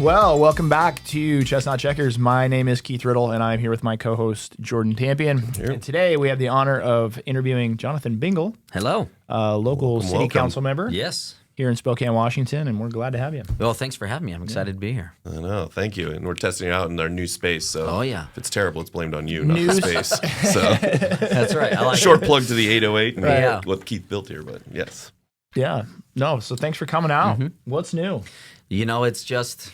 Well, welcome back to Chestnut Checkers. My name is Keith Riddle, and I'm here with my co-host, Jordan Tampien. Here. And today we have the honor of interviewing Jonathan Bingle, Hello. a local city welcome. council member Yes. here in Spokane, Washington, and we're glad to have you. Well, thanks for having me. I'm excited to be here. I know. Thank you. And we're testing it out in our new space. So Oh, yeah. if it's terrible, it's blamed on you, not New the space. So That's right. I like short plug to the 808 and Yeah. what Keith built here. But yes. Yeah. No, so thanks for coming out. What's new? You know, it's just,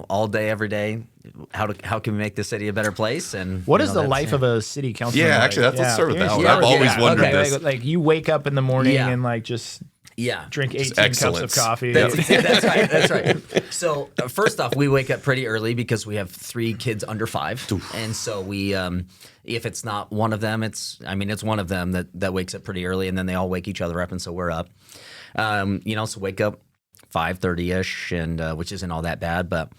all day, every day. How can we make the city a better place? And What is the life of a city council Yeah, member actually, like? let's start with that one. Yeah, I've always wondered okay, this. Like you wake up in the morning Yeah. and like just Yeah. drink 18 excellence. cups of coffee. That's right. That's right. So first off, we wake up pretty early because we have 3 kids under 5, and so we, if it's not one of them, it's one of them that wakes up pretty early, and then they all wake each other up, and so we're up. So wake up 5:30ish, and which isn't all that bad, but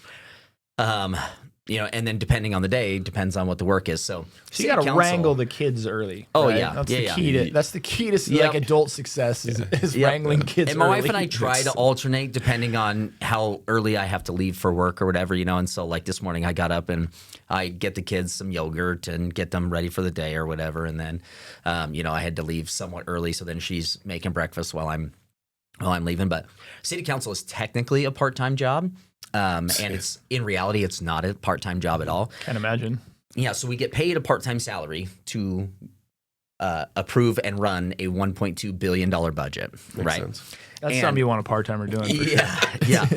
and then depending on the day, depends on what the work is. So you got to wrangle the kids early. Oh, right? yeah. That's Yeah, the yeah. key to that's the key to Yep. like adult success is Yep. wrangling kids. And my wife early. and I try to alternate depending on how early I have to leave for work or whatever, And so like this morning I got up and I get the kids some yogurt and get them ready for the day or whatever. And then, I had to leave somewhat early. So then she's making breakfast while I'm leaving. But city council is technically a part-time job. And it's in reality, it's not a part-time job at all. Can't imagine. Yeah, so we get paid a part-time salary to approve and run a $1.2 billion budget, right? Sense. That's something you want a part-timer doing. For sure. Yeah.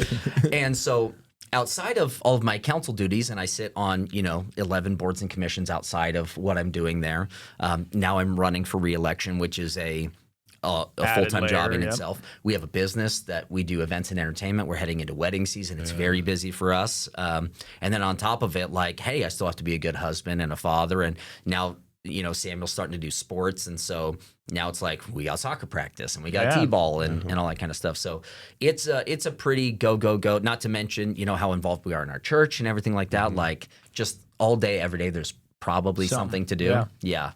And so outside of all of my council duties, and I sit on, 11 boards and commissions outside of what I'm doing there. Now I'm running for re-election, which is a full-time job in itself. We have a business that we do events and entertainment. We're heading into wedding season. It's very busy for us. And then on top of it, hey, I still have to be a good husband and a father. And now, Samuel's starting to do sports. And so now it's like we got soccer practice and we got t-ball and all that kind of stuff. So it's a pretty go. Not to mention, how involved we are in our church and everything like that. Like just all day, every day, there's probably something to do. Yeah.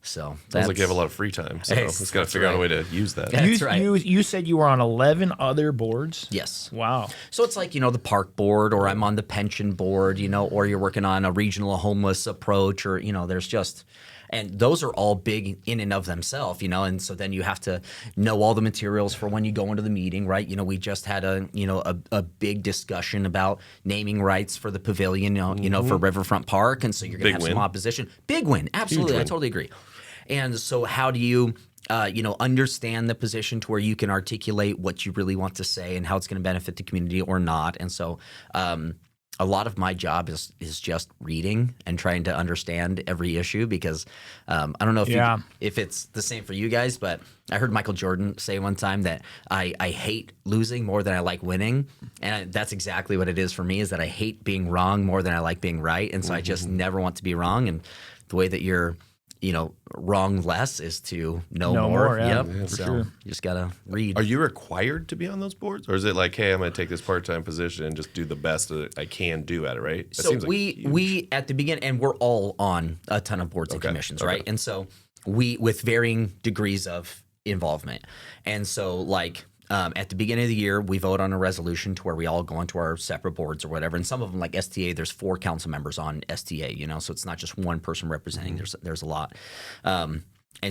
So Sounds like you have a lot of free time. So just got to figure out a way to use that. That's right. You said you were on 11 other boards? Yes. Wow. So it's like, the park board, or I'm on the pension board, or you're working on a regional homeless approach, or, there's just, and those are all big in and of themselves, and so then you have to know all the materials for when you go into the meeting, right? We just had a big discussion about naming rights for the pavilion, for Riverfront Park, and so you're going to have some opposition. Big win. Absolutely. I totally agree. And so how do you, understand the position to where you can articulate what you really want to say and how it's going to benefit the community or not? And so a lot of my job is just reading and trying to understand every issue because I don't know if it's the same for you guys, but I heard Michael Jordan say one time that I hate losing more than I like winning. And that's exactly what it is for me, is that I hate being wrong more than I like being right. And so I just never want to be wrong. And the way that you're wrong less is to know more. Yeah, so sure. you just gotta read. Are you required to be on those boards? Or is it like, hey, I'm going to take this part-time position and just do the best that I can do at it, right? That So seems like huge. we at the beginning, and we're all on a ton of boards and commissions, right? And so we, with varying degrees of involvement. And so at the beginning of the year, we vote on a resolution to where we all go onto our separate boards or whatever. And some of them, like STA, there's 4 council members on STA, so it's not just one person representing. There's a lot. And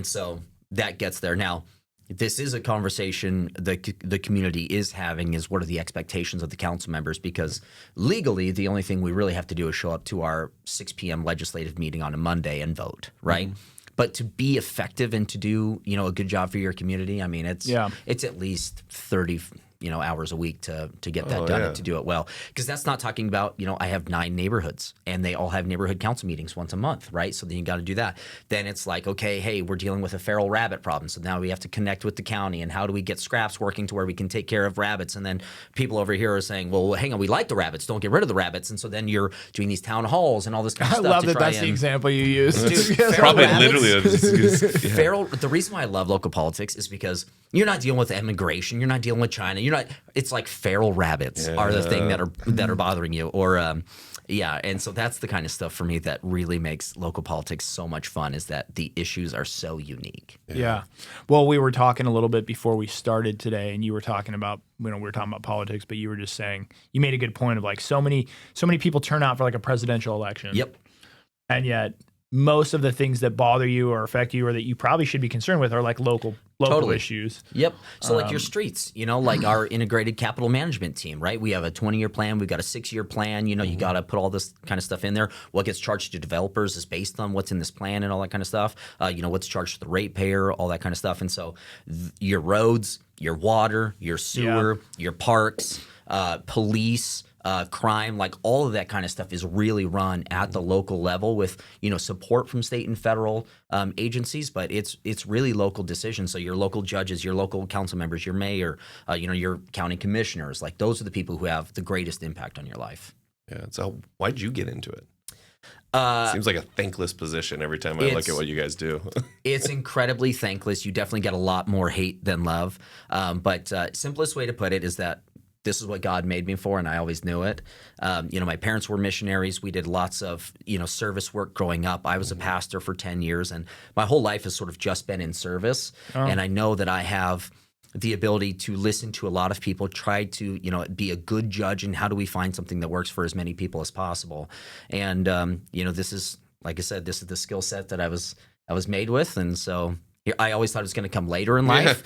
so that gets there. Now, this is a conversation the community is having, is what are the expectations of the council members? Because legally, the only thing we really have to do is show up to our 6 p.m. legislative meeting on a Monday and vote, right? But to be effective and to do, a good job for your community, it's at least 30, hours a week to get that done and to do it well. Because that's not talking about, I have 9 neighborhoods and they all have neighborhood council meetings once a month, right? So then you got to do that. Then it's like, okay, hey, we're dealing with a feral rabbit problem. So now we have to connect with the county, and how do we get scraps working to where we can take care of rabbits? And then people over here are saying, well, hang on, we like the rabbits, don't get rid of the rabbits. And so then you're doing these town halls and all this kind of I stuff. love that that's the example you use. Dude, Probably feral rabbits- literally. Feral. The reason why I love local politics is because You're not dealing with immigration. You're not dealing with China. You're not. It's like feral rabbits are the thing that are bothering you, or yeah. And so that's the kind of stuff for me that really makes local politics so much fun. Is that the issues are so unique. Yeah. Well, we were talking a little bit before we started today, and you were talking about we were talking about politics, but you were just saying you made a good point of like so many people turn out for like a presidential election. Yep. And yet most of the things that bother you or affect you or that you probably should be concerned with are like local Totally. issues. Yep. So like your streets, like our integrated capital management team, right? We have a 20-year plan. We've got a 6-year plan. You got to put all this kind of stuff in there. What gets charged to developers is based on what's in this plan and all that kind of stuff. What's charged to the ratepayer, all that kind of stuff. And so your roads, your water, your sewer, your parks, police, crime, like all of that kind of stuff is really run at the local level with support from state and federal agencies, but it's really local decisions. So your local judges, your local council members, your mayor, your county commissioners, like those are the people who have the greatest impact on your life. Yeah. So why'd you get into it? Seems like a thankless position every time I look at what you guys do. It's incredibly thankless. You definitely get a lot more hate than love. But simplest way to put it is that this is what God made me for, and I always knew it. My parents were missionaries. We did lots of, service work growing up. I was a pastor for 10 years, and my whole life has sort of just been in service. And I know that I have the ability to listen to a lot of people, try to, be a good judge, and how do we find something that works for as many people as possible. And, this is, like I said, this is the skill set that I was made with, and so I always thought it was going to come later in life.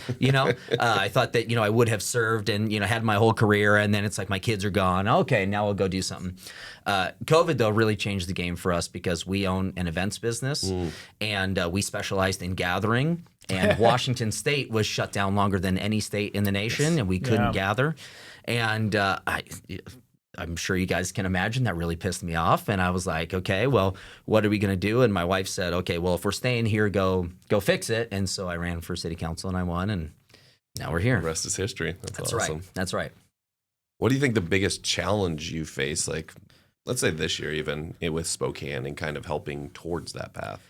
I thought that, I would have served and, had my whole career, and then it's like my kids are gone. Okay, now I'll go do something. COVID, though, really changed the game for us because we own an events business and we specialized in gathering. And Washington State was shut down longer than any state in the nation, and we couldn't gather. And I'm sure you guys can imagine that really pissed me off. And I was like, okay, well, what are we going to do? And my wife said, okay, well, if we're staying here, go fix it. And so I ran for city council and I won, and now we're here. The rest is history. That's awesome. Right. That's right. What do you think the biggest challenge you face, like, let's say this year, even with Spokane and kind of helping towards that path?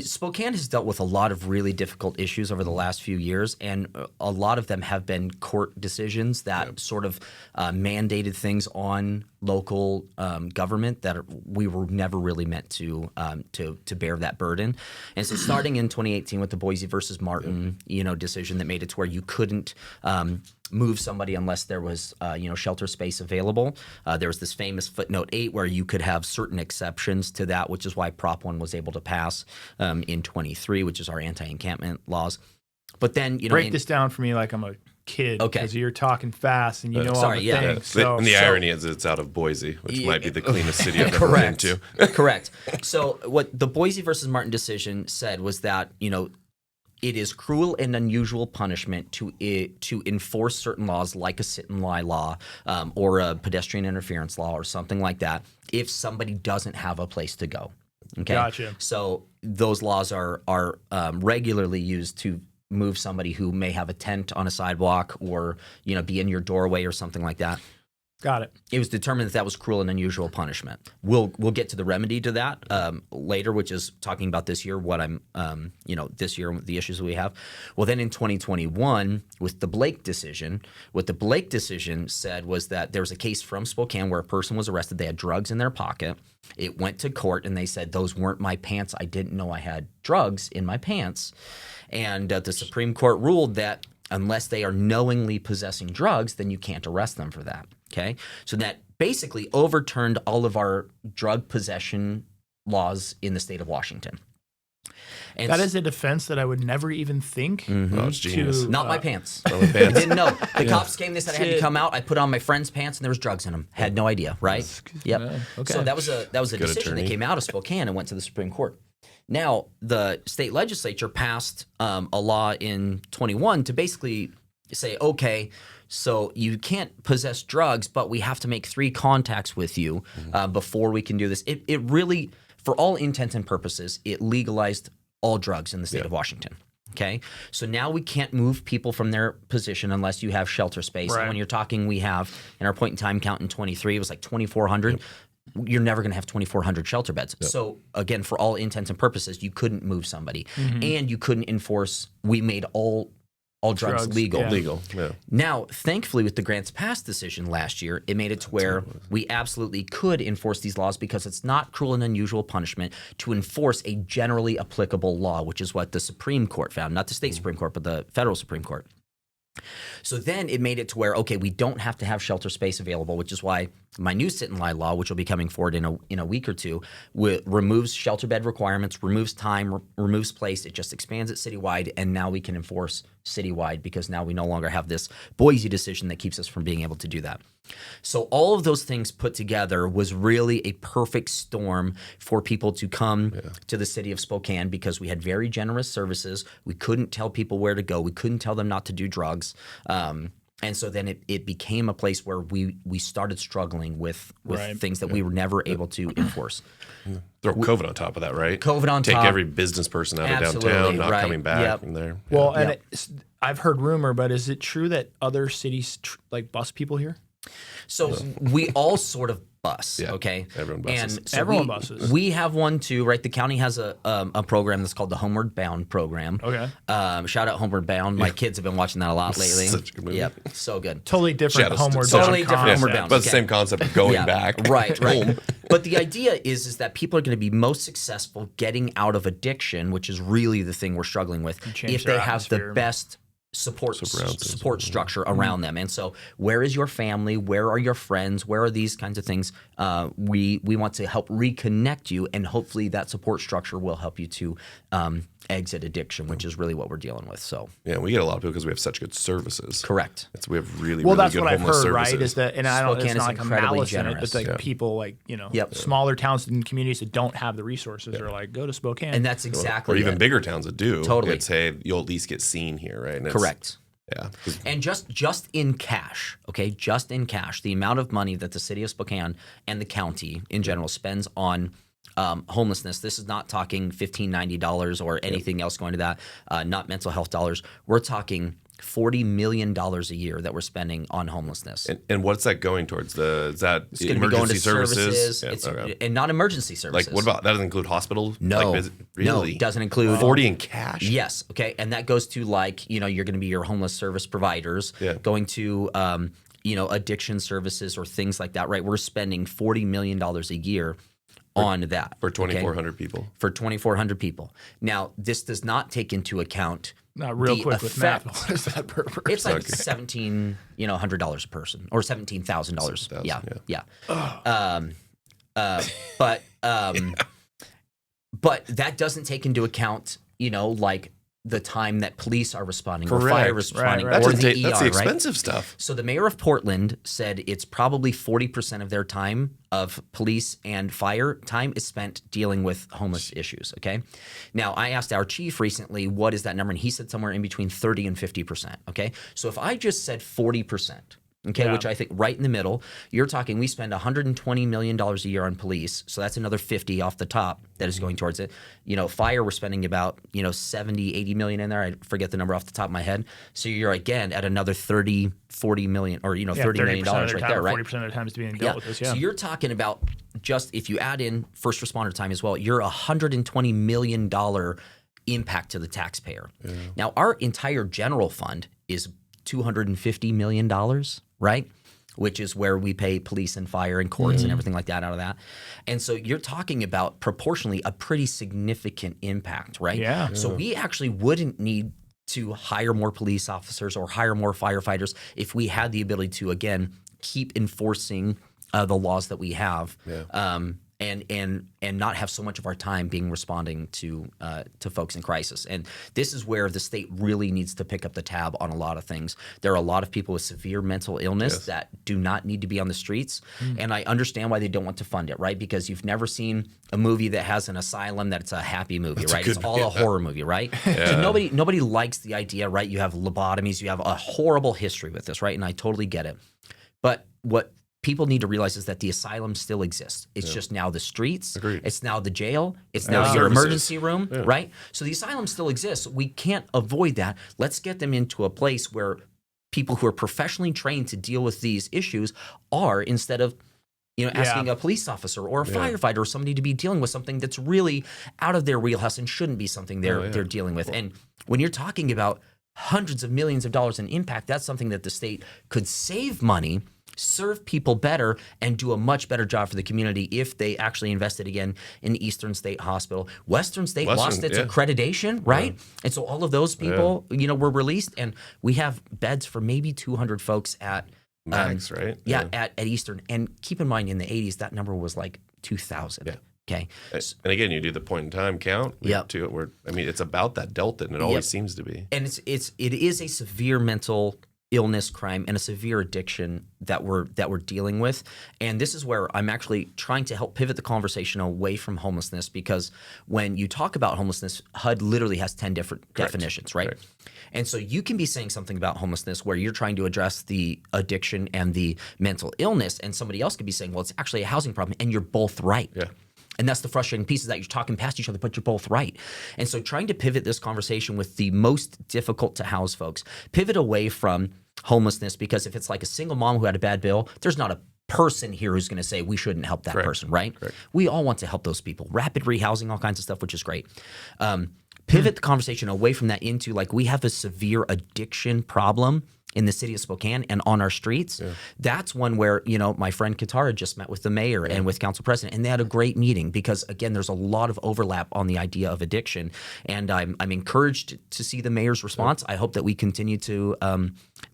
Spokane has dealt with a lot of really difficult issues over the last few years, and a lot of them have been court decisions that sort of mandated things on local government that we were never really meant to bear that burden. And so starting in 2018 with the Boise versus Martin decision that made it to where you couldn't move somebody unless there was shelter space available. There was this famous footnote 8 where you could have certain exceptions to that, which is why Prop 1 was able to pass in 23, which is our anti-encampment laws. But then break this down for me like I'm a kid, because you're talking fast and all the things. So, and the irony is it's out of Boise, which might be the cleanest city I've ever been to. Correct. So what the Boise versus Martin decision said was that it is cruel and unusual punishment to enforce certain laws like a sit-and-lie law or a pedestrian interference law or something like that if somebody doesn't have a place to go. Okay. Gotcha. So those laws are regularly used to move somebody who may have a tent on a sidewalk or be in your doorway or something like that. Got it. It was determined that was cruel and unusual punishment. We'll get to the remedy to that later, which is talking about this year, what I'm, this year, the issues we have. Well, then in 2021, with the Blake decision, what the Blake decision said was that there was a case from Spokane where a person was arrested. They had drugs in their pocket. It went to court, and they said, those weren't my pants. I didn't know I had drugs in my pants. And the Supreme Court ruled that unless they are knowingly possessing drugs, then you can't arrest them for that. Okay, so that basically overturned all of our drug possession laws in the state of Washington. And that is a defense that I would never even think. Oh, it's genius. Not my pants. Not my pants. Didn't know. The cops came. They said I had to come out. I put on my friend's pants, and there was drugs in them. Had no idea. Right? Yep. Okay. So that was a decision attorney. that came out of Spokane and went to the Supreme Court. Now the state legislature passed a law in 21 to basically say, okay, so you can't possess drugs, but we have to make 3 contacts with you before we can do this. It really, for all intents and purposes, it legalized all drugs in the state of Washington. Okay, so now we can't move people from their position unless you have shelter space. Right. And when you're talking, we have in our point in time count in 23, it was like 2,400. You're never going to have 2,400 shelter beds. So again, for all intents and purposes, you couldn't move somebody, and you couldn't enforce. We made all all drugs legal. yeah. Legal. Yeah. Now, thankfully, with the grants pass decision last year, it made it to where we absolutely could enforce these laws because it's not cruel and unusual punishment to enforce a generally applicable law, which is what the Supreme Court found, not the state Supreme Court, but the federal Supreme Court. So then it made it to where, okay, we don't have to have shelter space available, which is why my new sit-and-lie law, which will be coming forward in a week or two, removes shelter bed requirements, removes time, removes place. It just expands it citywide, and now we can enforce citywide because now we no longer have this Boise decision that keeps us from being able to do that. So all of those things put together was really a perfect storm for people to come to the city of Spokane because we had very generous services. We couldn't tell people where to go. We couldn't tell them not to do drugs. And so then it became a place where we started struggling with things that we were never able to enforce. Throw COVID on top of that, right? COVID on Take top. every business person out of downtown, not coming back from there. Well, and I've heard rumor, but is it true that other cities like bus people here? So we all sort of bus, okay? Everyone buses. And so Everyone buses. We have one too, right? The county has a program that's called the Homeward Bound program. Okay. Shout out Homeward Bound. My kids have been watching that a lot lately. Such a good movie. Yep, so good. Totally different Shadows- homeward totally bound different concept. Homeward Bound. But it's the Okay. same concept of going back. Right. home. But the idea is that people are going to be most successful getting out of addiction, which is really the thing we're struggling with, change if they their have the atmosphere. best support structure around them. And so where is your family? Where are your friends? Where are these kinds of things? We want to help reconnect you, and hopefully that support structure will help you to exit addiction, which is really what we're dealing with. So Yeah, we get a lot of people because we have such good services. correct. We have really, Well, really that's good what I've homeless heard, services. right? Is that, and I don't, Spokane it's not is like a incredibly malice in it, generous. but like people like, Yep. smaller towns and communities that don't have the resources are like, go to Spokane. And that's exactly or even it. bigger towns that do. Totally. It's, hey, you'll at least get seen here, right? And it's- Correct. Yeah. And just in cash, okay, just in cash, the amount of money that the city of Spokane and the county in general spends on homelessness. This is not talking $15, $90 or anything else going to that, not mental health dollars. We're talking $40 million a year that we're spending on homelessness. And what's that going towards? Is that It's going to be going to emergency services? services, Yeah, okay. and not emergency services. Like, what about that? Doesn't include hospital? No, Like, really? no, it doesn't include 40 in cash. Yes. Okay. And that goes to like, you're going to be your homeless service providers, going to, addiction services or things like that, right? We're spending $40 million a year on that. For 2,400 people. For 2,400 people. Now, this does not take into account not real the quick with effect. math. What is that per person? It's like $1,700 a person or $17,000. Yeah. But that doesn't take into account, like the time that police are responding or fire responding Right. or That's the the ER, expensive stuff. So the mayor of Portland said it's probably 40% of their time of police and fire time is spent dealing with homeless issues, okay? Now, I asked our chief recently, what is that number? And he said somewhere in between 30 and 50%, okay? So if I just said 40%, okay, which I think right in the middle, you're talking we spend $120 million a year on police, so that's another 50 off the top that is going towards it. Fire, we're spending about, 70, 80 million in there. I forget the number off the top of my head. So you're, again, at another 30, 40 million or, $30 million right there, right? 40% of the time is being dealt with this, So you're talking about just, if you add in first responder time as well, you're $120 million impact to the taxpayer. Yeah. Now, our entire general fund is $250 million, right? Which is where we pay police and fire and courts and everything like that out of that. And so you're talking about proportionally a pretty significant impact, right? Yeah. So we actually wouldn't need to hire more police officers or hire more firefighters if we had the ability to, again, keep enforcing the laws that we have. Yeah. And not have so much of our time being responding to folks in crisis. And this is where the state really needs to pick up the tab on a lot of things. There are a lot of people with severe mental illness that do not need to be on the streets. And I understand why they don't want to fund it, right? Because you've never seen a movie that has an asylum that's a happy movie, right? It's all a horror movie, right? So nobody likes the idea, right? You have lobotomies, you have a horrible history with this, right? And I totally get it. But what people need to realize is that the asylum still exists. It's just now the streets. Agreed. It's now the jail. It's now your emergency room, right? So the asylum still exists. We can't avoid that. Let's get them into a place where people who are professionally trained to deal with these issues are, instead of asking a police officer or a firefighter or somebody to be dealing with something that's really out of their wheelhouse and shouldn't be something they're dealing with. And when you're talking about hundreds of millions of dollars in impact. That's something that the state could save money, serve people better, and do a much better job for the community if they actually invested again in Eastern State Hospital. Western State lost its accreditation, right? Yeah. And so all of those people, were released, and we have beds for maybe 200 folks at max, right? Yeah, at Eastern. And keep in mind, in the 80s, that number was like 2,000. Yeah. Okay. And again, you do the point in time count. It's about that delta, and it always seems to be. And it is a severe mental illness, crime, and a severe addiction that we're dealing with. And this is where I'm actually trying to help pivot the conversation away from homelessness, because when you talk about homelessness, HUD literally has 10 different definitions, right? Correct. And so you can be saying something about homelessness where you're trying to address the addiction and the mental illness, and somebody else could be saying, well, it's actually a housing problem, and you're both right. Yeah. And that's the frustrating piece, is that you're talking past each other, but you're both right. And so trying to pivot this conversation with the most difficult to house folks, pivot away from homelessness, because if it's like a single mom who had a bad bill, there's not a person here who's going to say we shouldn't help that person, right? Correct. We all want to help those people. Rapid rehousing, all kinds of stuff, which is great. Pivot the conversation away from that into, like, we have a severe addiction problem in the city of Spokane and on our streets. Yeah. That's one where, my friend Katara just met with the mayor and with council president, and they had a great meeting, because again, there's a lot of overlap on the idea of addiction. And I'm encouraged to see the mayor's response. I hope that we continue to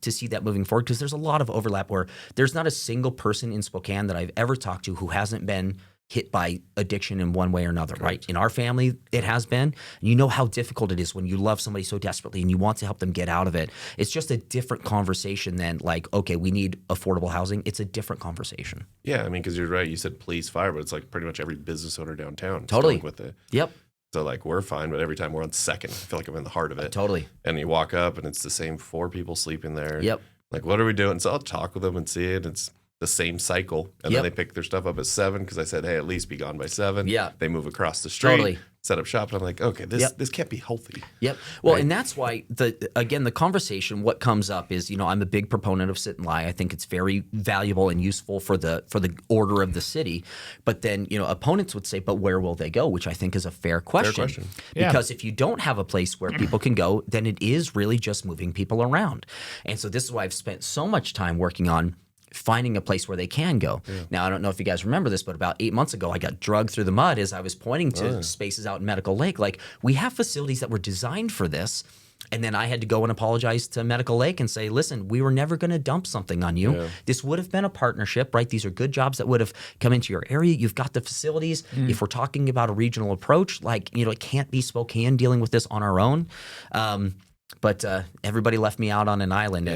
see that moving forward, because there's a lot of overlap where there's not a single person in Spokane that I've ever talked to who hasn't been hit by addiction in one way or another, right? In our family, it has been. You know how difficult it is when you love somebody so desperately and you want to help them get out of it. It's just a different conversation than like, okay, we need affordable housing. It's a different conversation. Yeah, because you're right. You said police, fire, but it's like pretty much every business owner downtown. Totally. With it. Yep. So like we're fine, but every time we're on second, I feel like I'm in the heart of it. Totally. And you walk up and it's the same 4 people sleeping there. Yep. Like, what are we doing? So I'll talk with them and see it. It's the same cycle. And then they pick their stuff up at 7 because I said, hey, at least be gone by 7. Yeah. They move across the street, set up shop. And I'm like, okay, this can't be healthy. Yep. Well, and that's why, the conversation, what comes up is, I'm a big proponent of sit and lie. I think it's very valuable and useful for the order of the city. But then, opponents would say, but where will they go? Which I think is a fair question. Because if you don't have a place where people can go, then it is really just moving people around. And so this is why I've spent so much time working on finding a place where they can go. Yeah. Now, I don't know if you guys remember this, but about 8 months ago, I got dragged through the mud as I was pointing to spaces out in Medical Lake. Like, we have facilities that were designed for this. And then I had to go and apologize to Medical Lake and say, listen, we were never going to dump something on you. Yeah. This would have been a partnership, right? These are good jobs that would have come into your area. You've got the facilities. If we're talking about a regional approach, it can't be Spokane dealing with this on our own. But everybody left me out on an island.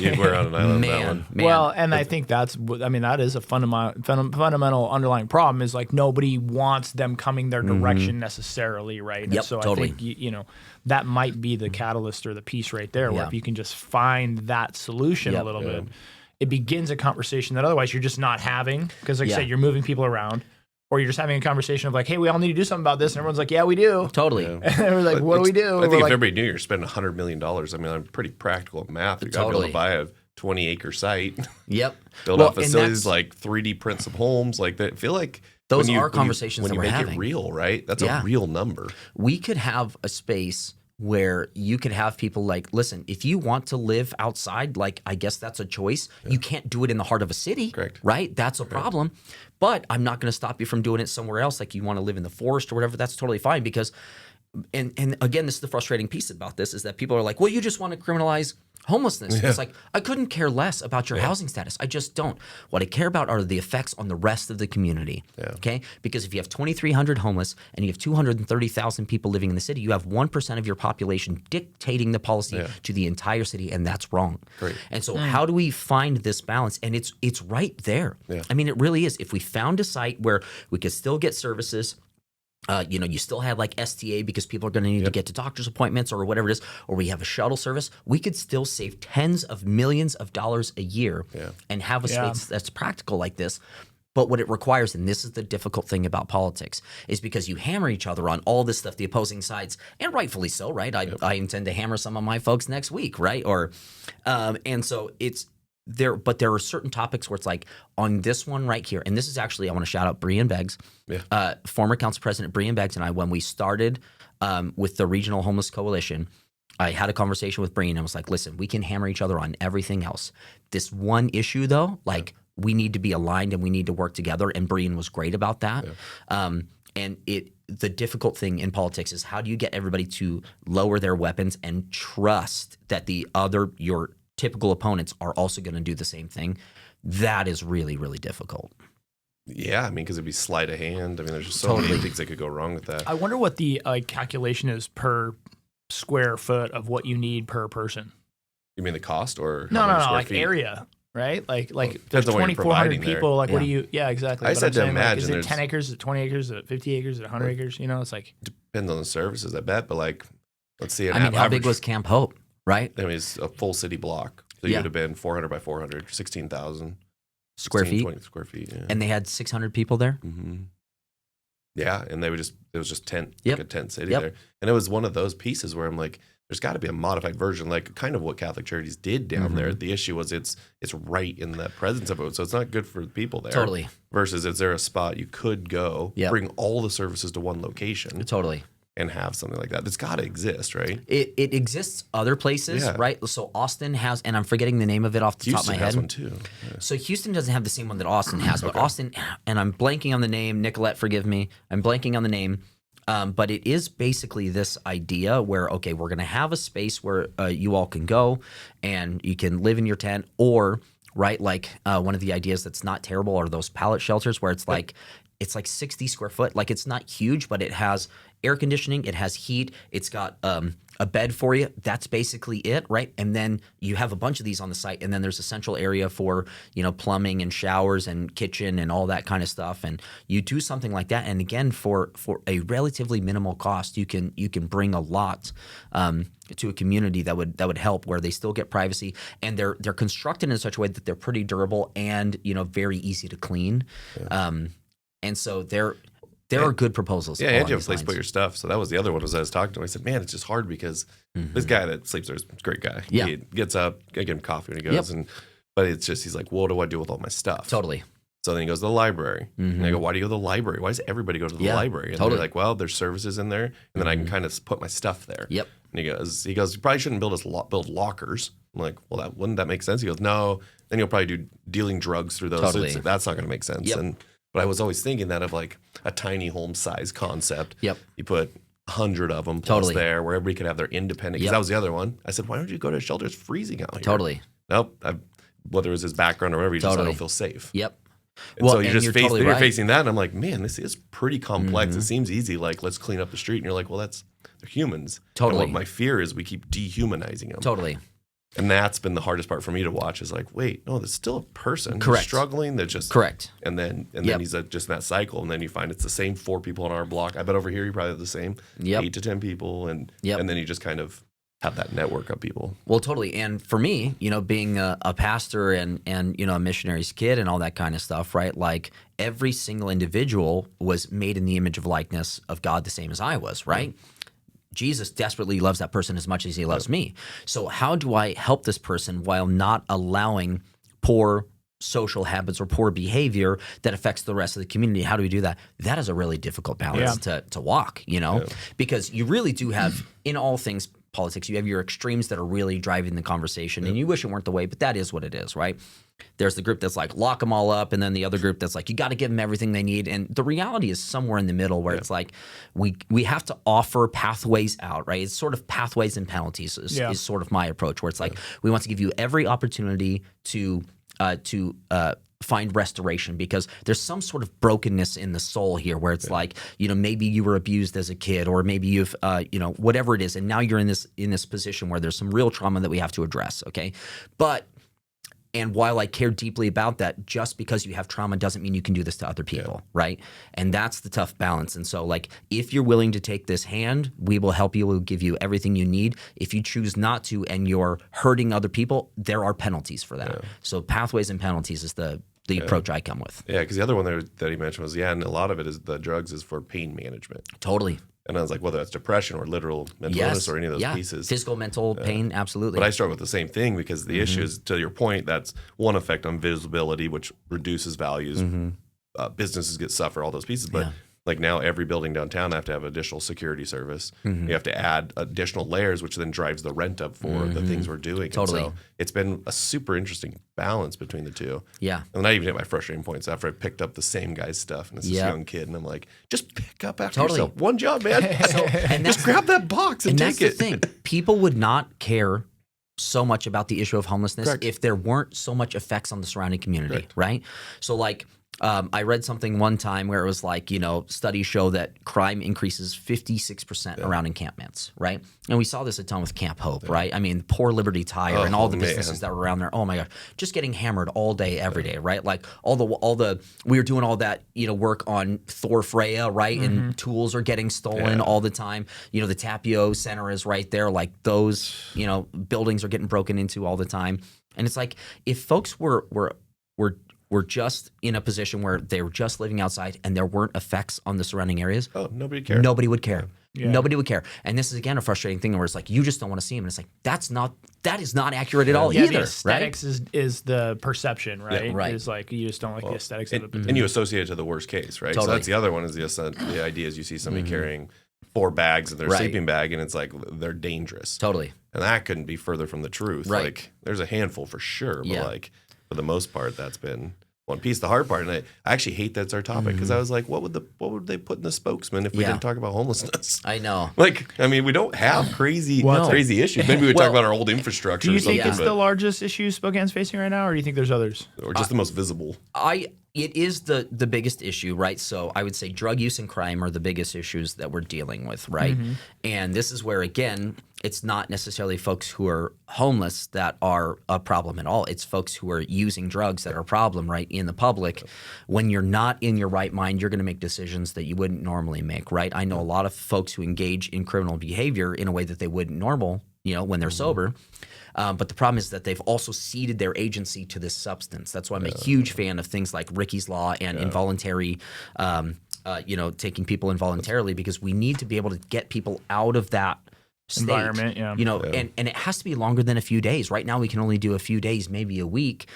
You were on an island. Man. Well, and I think that is a fundamental underlying problem, is like nobody wants them coming their direction necessarily, right? Yep, so totally. I think, that might be the catalyst or the piece right there, where if you can just find that solution a little bit, it begins a conversation that otherwise you're just not having, because like I said, you're moving people around. Or you're just having a conversation of like, hey, we all need to do something about this. And everyone's like, yeah, we do. Totally. Yeah. And we're like, what do we do? I think if everybody knew you're spending $100 million, I'm pretty practical at math. You got to be able to buy a 20-acre site. Yep. Build out facilities, like 3D print some homes. Like that. I feel like those are conversations that we're having. When you make it real, right? That's a real number. We could have a space where you could have people like, listen, if you want to live outside, like, I guess that's a choice. Yeah. You can't do it in the heart of a city, right? That's a problem. But I'm not going to stop you from doing it somewhere else. Like, you want to live in the forest or whatever, that's totally fine. Because, and again, this is the frustrating piece about this, is that people are like, well, you just want to criminalize homelessness. It's like, I couldn't care less about your housing status. I just don't. What I care about are the effects on the rest of the community. Okay? Because if you have 2,300 homeless and you have 230,000 people living in the city, you have 1% of your population dictating the policy to the entire city, and that's wrong. And so how do we find this balance? And it's right there. I mean, it really is. If we found a site where we could still get services, you still have like STA because people are going to need to get to doctor's appointments or whatever it is, or we have a shuttle service, we could still save tens of millions of dollars a year and have a space that's practical like this. But what it requires, and this is the difficult thing about politics, is because you hammer each other on all this stuff, the opposing sides, and rightfully so, right? I intend to hammer some of my folks next week, right? Or, and so it's there, but there are certain topics where it's like on this one right here, and this is actually, I want to shout out Brian Beggs, former council president Brian Beggs and I, when we started with the Regional Homeless Coalition, I had a conversation with Breen and was like, listen, we can hammer each other on everything else. This one issue though, like we need to be aligned and we need to work together. And Breen was great about that. And the difficult thing in politics is how do you get everybody to lower their weapons and trust that your typical opponents are also going to do the same thing? That is really, really difficult. Yeah, I mean, because it'd be sleight of hand. I mean, there's just so many things that could go wrong with that. I wonder what the calculation is per square foot of what you need per person. You mean the cost or no, like feet? Area, right? Like depends there's on what you're 2,400 people. there. Like, what do you? Yeah, exactly. I But said I'm to saying, imagine like, is it there's 10 acres? Is it 20 acres? Is it 50 acres? Is it 100 acres? You know, it's like Depends on the services, I bet. But like, let's see. I mean, how big was Camp Hope, right? I mean, it's a full city block. So you would have been 400 by 400, 16,000 square feet. 20 square feet. Yeah. And they had 600 people there. Mm-hmm. Yeah, and it was just tent, Yep. like a tent city Yep. there. And it was one of those pieces where I'm like, there's got to be a modified version, like kind of what Catholic Charities did down there. The issue was it's right in the presence of it, so it's not good for the people there. Totally. Versus, is there a spot you could go, Yep. bring all the services to one location, Totally. and have something like that? That's got to exist, right? It exists other places, Yeah. right? So Austin has, and I'm forgetting the name of it off the top of my Houston head. has one too. Yeah. So Houston doesn't have the same one that Austin has, but Austin, and I'm blanking on the name, Nicolette, forgive me, I'm blanking on the name, but it is basically this idea where, okay, we're going to have a space where you all can go and you can live in your tent, or, right, like one of the ideas that's not terrible are those pallet shelters where it's like 60 square foot. Like, it's not huge, but it has air conditioning, it has heat, it's got a bed for you. That's basically it, right? And then you have a bunch of these on the site, and then there's a central area for, plumbing and showers and kitchen and all that kind of stuff. And you do something like that, and again, for a relatively minimal cost, you can bring a lot to a community that would help, where they still get privacy, and they're constructed in such a way that they're pretty durable and very easy to clean. And so there are good proposals. Yeah, and you have a place to put your stuff. So that was the other one. Was I was talking to him, I said, man, it's just hard because this guy that sleeps there is a great guy. Yeah. He gets up, I give him coffee when he goes, but it's just, he's like, well, what do I do with all my stuff? Totally. So then he goes to the library. And I go, why do you go to the library? Why does everybody go to the library? And they're like, well, there's services in there, and then I can kind of put my stuff there. Yep. And he goes, you probably shouldn't build lockers. I'm like, well, wouldn't that make sense? He goes, no. Then you'll probably do dealing drugs through those. Totally. So that's not going to make sense. Yep. But I was always thinking that of like a tiny home size concept. Yep. You put 100 of them plus there, where everybody could have their independent. Because that was the other one. I said, why don't you go to a shelter? It's freezing out here. Totally. Nope. Whether it was his background or whatever, you just I don't feel safe. Yep. And so you're facing that, and I'm like, man, this is pretty complex. It seems easy, like let's clean up the street, and you're like, well, they're humans. Totally. And what my fear is we keep dehumanizing them. Totally. And that's been the hardest part for me to watch, is like, wait, no, there's still a person Correct. who's struggling. They're just correct. And then he's just in that cycle, and then you find it's the same 4 people on our block. I bet over here you probably have the same 8 to 10 people, and then you just kind of have that network of people. Well, totally. And for me, being a pastor and a missionary's kid and all that kind of stuff, right? Like, every single individual was made in the image of likeness of God, the same as I was, right? Jesus desperately loves that person as much as he loves me. So how do I help this person while not allowing poor social habits or poor behavior that affects the rest of the community? How do we do that? That is a really difficult balance to walk, because you really do have, in all things politics, you have your extremes that are really driving the conversation, and you wish it weren't the way, but that is what it is, right? There's the group that's like, lock them all up, and then the other group that's like, you got to give them everything they need. And the reality is somewhere in the middle, where it's like, we have to offer pathways out, right? It's sort of pathways and penalties is sort of my approach, where it's like, we want to give you every opportunity to find restoration, because there's some sort of brokenness in the soul here, where it's like, maybe you were abused as a kid, or maybe you've whatever it is, and now you're in this position where there's some real trauma that we have to address, okay? And while I care deeply about that, just because you have trauma doesn't mean you can do this to other people, right? And that's the tough balance. And so, like, if you're willing to take this hand, we will help you. We'll give you everything you need. If you choose not to and you're hurting other people, there are penalties for that. So pathways and penalties is the approach I come with. Yeah, because the other one there that he mentioned was, and a lot of it is the drugs is for pain management. Totally. And I was like, whether that's depression or literal mental illness or any of those pieces. Physical, mental pain, absolutely. But I struggle with the same thing, because the issue is, to your point, that's one effect on visibility, which reduces values. Businesses get suffer, all those pieces. But Like now every building downtown have to have additional security service. Mm-hmm. You have to add additional layers, which then drives the rent up for the things we're doing. Totally. And so it's been a super interesting balance between the two. Yeah. And then I even hit my frustrating points after I picked up the same guy's stuff. And it's this young kid. And I'm like, just pick up after yourself. One job, man. And just grab that box and take it. That's the thing. People would not care so much about the issue of homelessness if there weren't so much effects on the surrounding community, right? So like, I read something one time where it was like, studies show that crime increases 56% around encampments, right? And we saw this a ton with Camp Hope, right? I mean, poor Liberty Tire and all the businesses that were around there. Oh my gosh, just getting hammered all day, every day, right? Like all the we were doing all that, work on Thor Freya, right? And tools are getting stolen all the time. The Tapio Center is right there. Like those, buildings are getting broken into all the time. And it's like if folks were just in a position where they were just living outside and there weren't effects on the surrounding areas. Oh, nobody cared. Nobody would care. Yeah. Nobody would care. And this is again a frustrating thing where it's like you just don't want to see them. And it's like that is not accurate at all either. The aesthetics is the perception, right? Yeah, right. It's like you just don't like the aesthetics of it. And you associate it to the worst case, right? Totally. So that's the other one is the idea is you see somebody carrying 4 bags in their sleeping bag and it's like they're dangerous. Totally. And that couldn't be further from the truth. Right. Like there's a handful for sure, but like for the most part that's been one piece. The hard part, and I actually hate that it's our topic because I was like, what would they put in the spokesman if we didn't talk about homelessness? I know. We don't have crazy issues. Maybe we talk about our old infrastructure. Do you or something, think it's the largest issue Spokane's facing right now, or do you think there's others? Or just the most visible? It is the biggest issue, right? So I would say drug use and crime are the biggest issues that we're dealing with, right? And this is where, again, it's not necessarily folks who are homeless that are a problem at all. It's folks who are using drugs that are a problem, right, in the public. When you're not in your right mind, you're going to make decisions that you wouldn't normally make, right? I know a lot of folks who engage in criminal behavior in a way that they wouldn't when they're sober. But the problem is that they've also ceded their agency to this substance. That's why I'm a huge fan of things like Ricky's Law and involuntary, taking people involuntarily, because we need to be able to get people out of that state, environment. And it has to be longer than a few days. Right now we can only do a few days, maybe a week.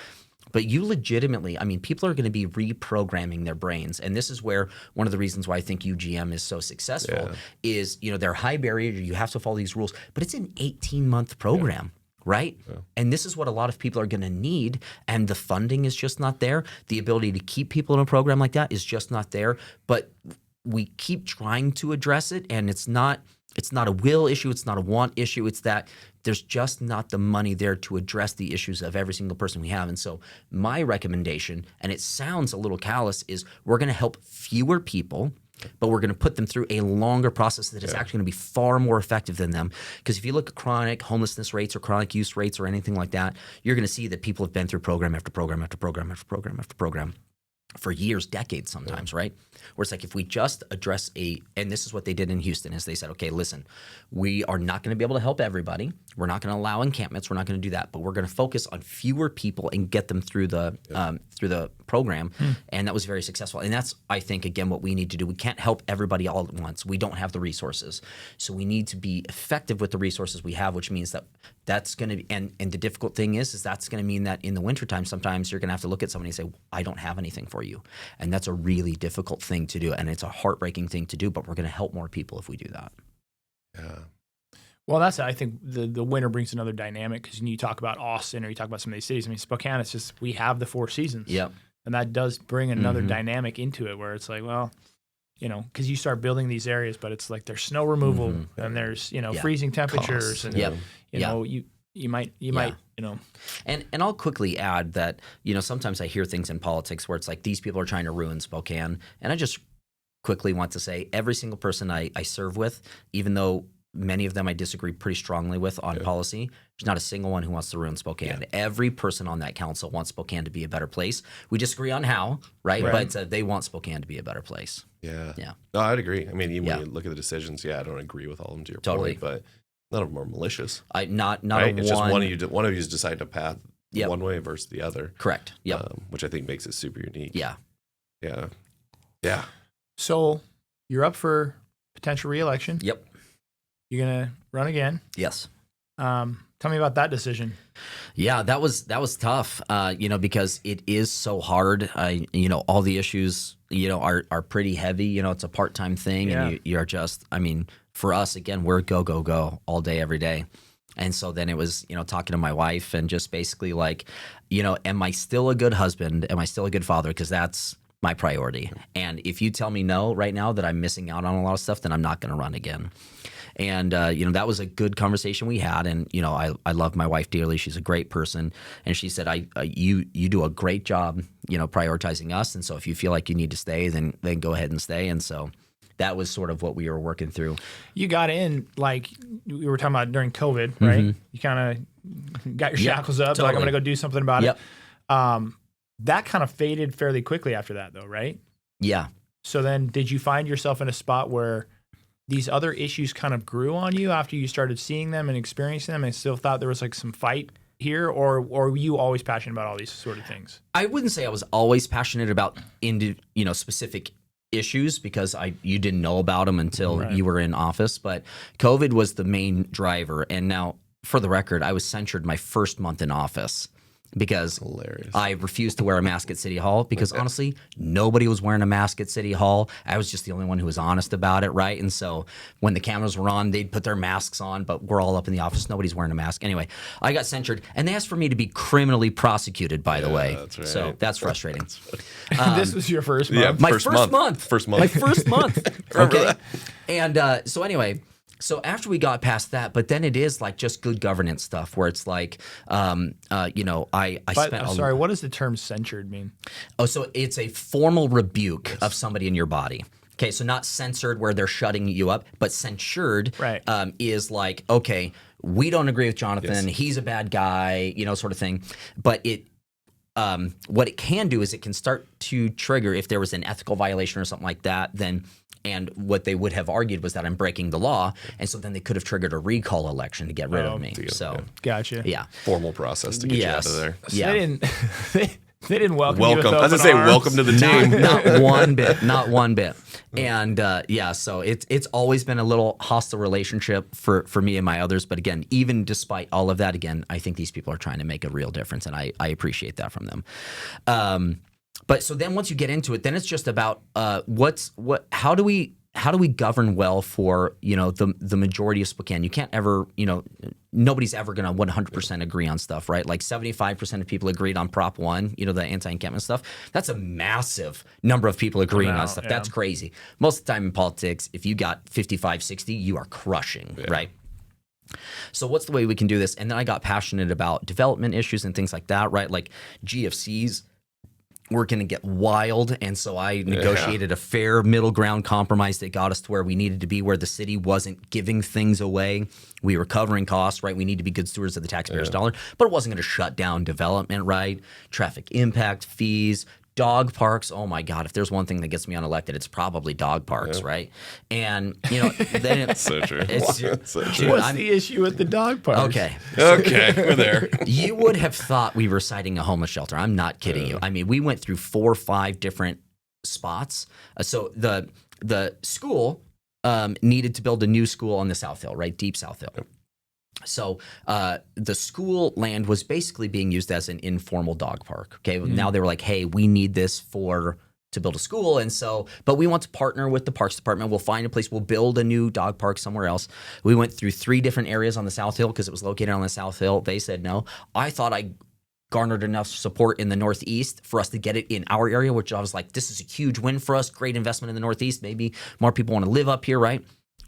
But you legitimately, people are going to be reprogramming their brains. And this is where one of the reasons why I think UGM is so successful is, they're high barrier. You have to follow these rules. But it's an 18-month program. Right? Yeah. And this is what a lot of people are going to need. And the funding is just not there. The ability to keep people in a program like that is just not there. But we keep trying to address it. And it's not a will issue. It's not a want issue. It's that there's just not the money there to address the issues of every single person we have. And so my recommendation, and it sounds a little callous, is we're going to help fewer people, but we're going to put them through a longer process that is actually going to be far more effective than them. Because if you look at chronic homelessness rates or chronic use rates or anything like that, you're going to see that people have been through program after program after program after program after program for years, decades sometimes, right? Where it's like if we just address and this is what they did in Houston, is they said, okay, listen, we are not going to be able to help everybody. We're not going to allow encampments. We're not going to do that. But we're going to focus on fewer people and get them through the program. And that was very successful. And that's, I think, again, what we need to do. We can't help everybody all at once. We don't have the resources. So we need to be effective with the resources we have, which means that that's going to be, and the difficult thing is that's going to mean that in the wintertime, sometimes you're going to have to look at somebody and say, I don't have anything for you. And that's a really difficult thing to do. And it's a heartbreaking thing to do, but we're going to help more people if we do that. Yeah. Well, I think the winter brings another dynamic, because you talk about Austin or you talk about some of these cities. Spokane, it's just, we have the 4 seasons. Yep. And that does bring another dynamic into it, where it's like, well, because you start building these areas, but it's like there's snow removal and there's, freezing temperatures. Cost. And, you might. And I'll quickly add that, sometimes I hear things in politics where it's like these people are trying to ruin Spokane. And I just quickly want to say every single person I serve with, even though many of them I disagree pretty strongly with on policy, there's not a single one who wants to ruin Spokane. Yeah. Every person on that council wants Spokane to be a better place. We disagree on how, right? But they want Spokane to be a better place. Yeah. Yeah. No, I'd agree. When you look at the decisions, I don't agree with all of them to your point, but none of them are malicious. Not right? It's just one of you's decided to path one way versus the other. Correct. Yeah. Which I think makes it super unique. Yeah. Yeah. Yeah. So you're up for potential re-election. Yep. You're gonna run again. Yes. Tell me about that decision. Yeah, that was tough. Because it is so hard. All the issues are pretty heavy. It's a part-time thing, and you're just, for us, again, we're go all day, every day. And so then it was, talking to my wife and just basically like, am I still a good husband? Am I still a good father? Because that's my priority. And if you tell me no right now, that I'm missing out on a lot of stuff, then I'm not going to run again. And, that was a good conversation we had. And, I love my wife dearly. She's a great person. And she said, you do a great job, prioritizing us. And so if you feel like you need to stay, then go ahead and stay. And so that was sort of what we were working through. You got in, like we were talking about during COVID, right? Mm-hmm. You kind of got your shackles up, totally. like I'm going to go do something about it. That kind of faded fairly quickly after that, though, right? Yeah. So then did you find yourself in a spot where these other issues kind of grew on you after you started seeing them and experiencing them and still thought there was like some fight here, or were you always passionate about all these sort of things? I wouldn't say I was always passionate about specific issues, because you didn't know about them until you were in office. But COVID was the main driver. And now, for the record, I was censured my first month in office because I refused to wear a mask at City Hall, because honestly, nobody was wearing a mask at City Hall. I was just the only one who was honest about it, right? And so when the cameras were on, they'd put their masks on, but we're all up in the office. Nobody's wearing a mask. Anyway, I got censured, and they asked for me to be criminally prosecuted, by the way. That's right. So that's frustrating. This was your first month? Yeah, My first month. My first month. Okay. And so anyway, so after we got past that, but then it is like just good governance stuff where it's like, I spent. Sorry, what does the term censured mean? Oh, so it's a formal rebuke of somebody in your body. Okay, so not censored where they're shutting you up, but censured is like, okay, we don't agree with Jonathan. Yes. He's a bad guy, sort of thing. But what it can do is it can start to trigger if there was an ethical violation or something like that, then. And what they would have argued was that I'm breaking the law, and so then they could have triggered a recall election to get rid of me. So, gotcha. Yeah, formal process to get you out of there. So they didn't welcome you with I was gonna say, welcome to the team. Not one bit. And so it's always been a little hostile relationship for me and my others. But again, even despite all of that, again, I think these people are trying to make a real difference, and I appreciate that from them. But so then once you get into it, then it's just about how do we govern well for the majority of Spokane? You can't ever nobody's ever going to 100% agree on stuff, right? Like 75% of people agreed on Prop 1, the anti-encampment stuff. That's a massive number of people agreeing on stuff. Yeah. That's crazy. Most of the time in politics, if you got 55, 60, you are crushing, right? So what's the way we can do this? And then I got passionate about development issues and things like that, right? Like GFCs were going to get wild, and so I negotiated a fair middle ground compromise that got us to where we needed to be, where the city wasn't giving things away. We were covering costs, right? We need to be good stewards of the taxpayer's dollar, but it wasn't going to shut down development, right? Traffic impact fees, dog parks. Oh my God! If there's one thing that gets me unelected, it's probably dog parks, right? And then it's so true. So true. What's the issue with the dog parks? Okay, we're there. You would have thought we were citing a homeless shelter. I'm not kidding you. I mean, we went through 4 or 5 different spots. So the school needed to build a new school on the South Hill, right? Deep South Hill. So the school land was basically being used as an informal dog park. Okay, now they were like, "Hey, we need this to build a school," and so, but we want to partner with the Parks Department. We'll find a place. We'll build a new dog park somewhere else. We went through 3 different areas on the South Hill because it was located on the South Hill. They said no. I thought I garnered enough support in the Northeast for us to get it in our area, which I was like, "This is a huge win for us. Great investment in the Northeast. Maybe more people want to live up here, right?"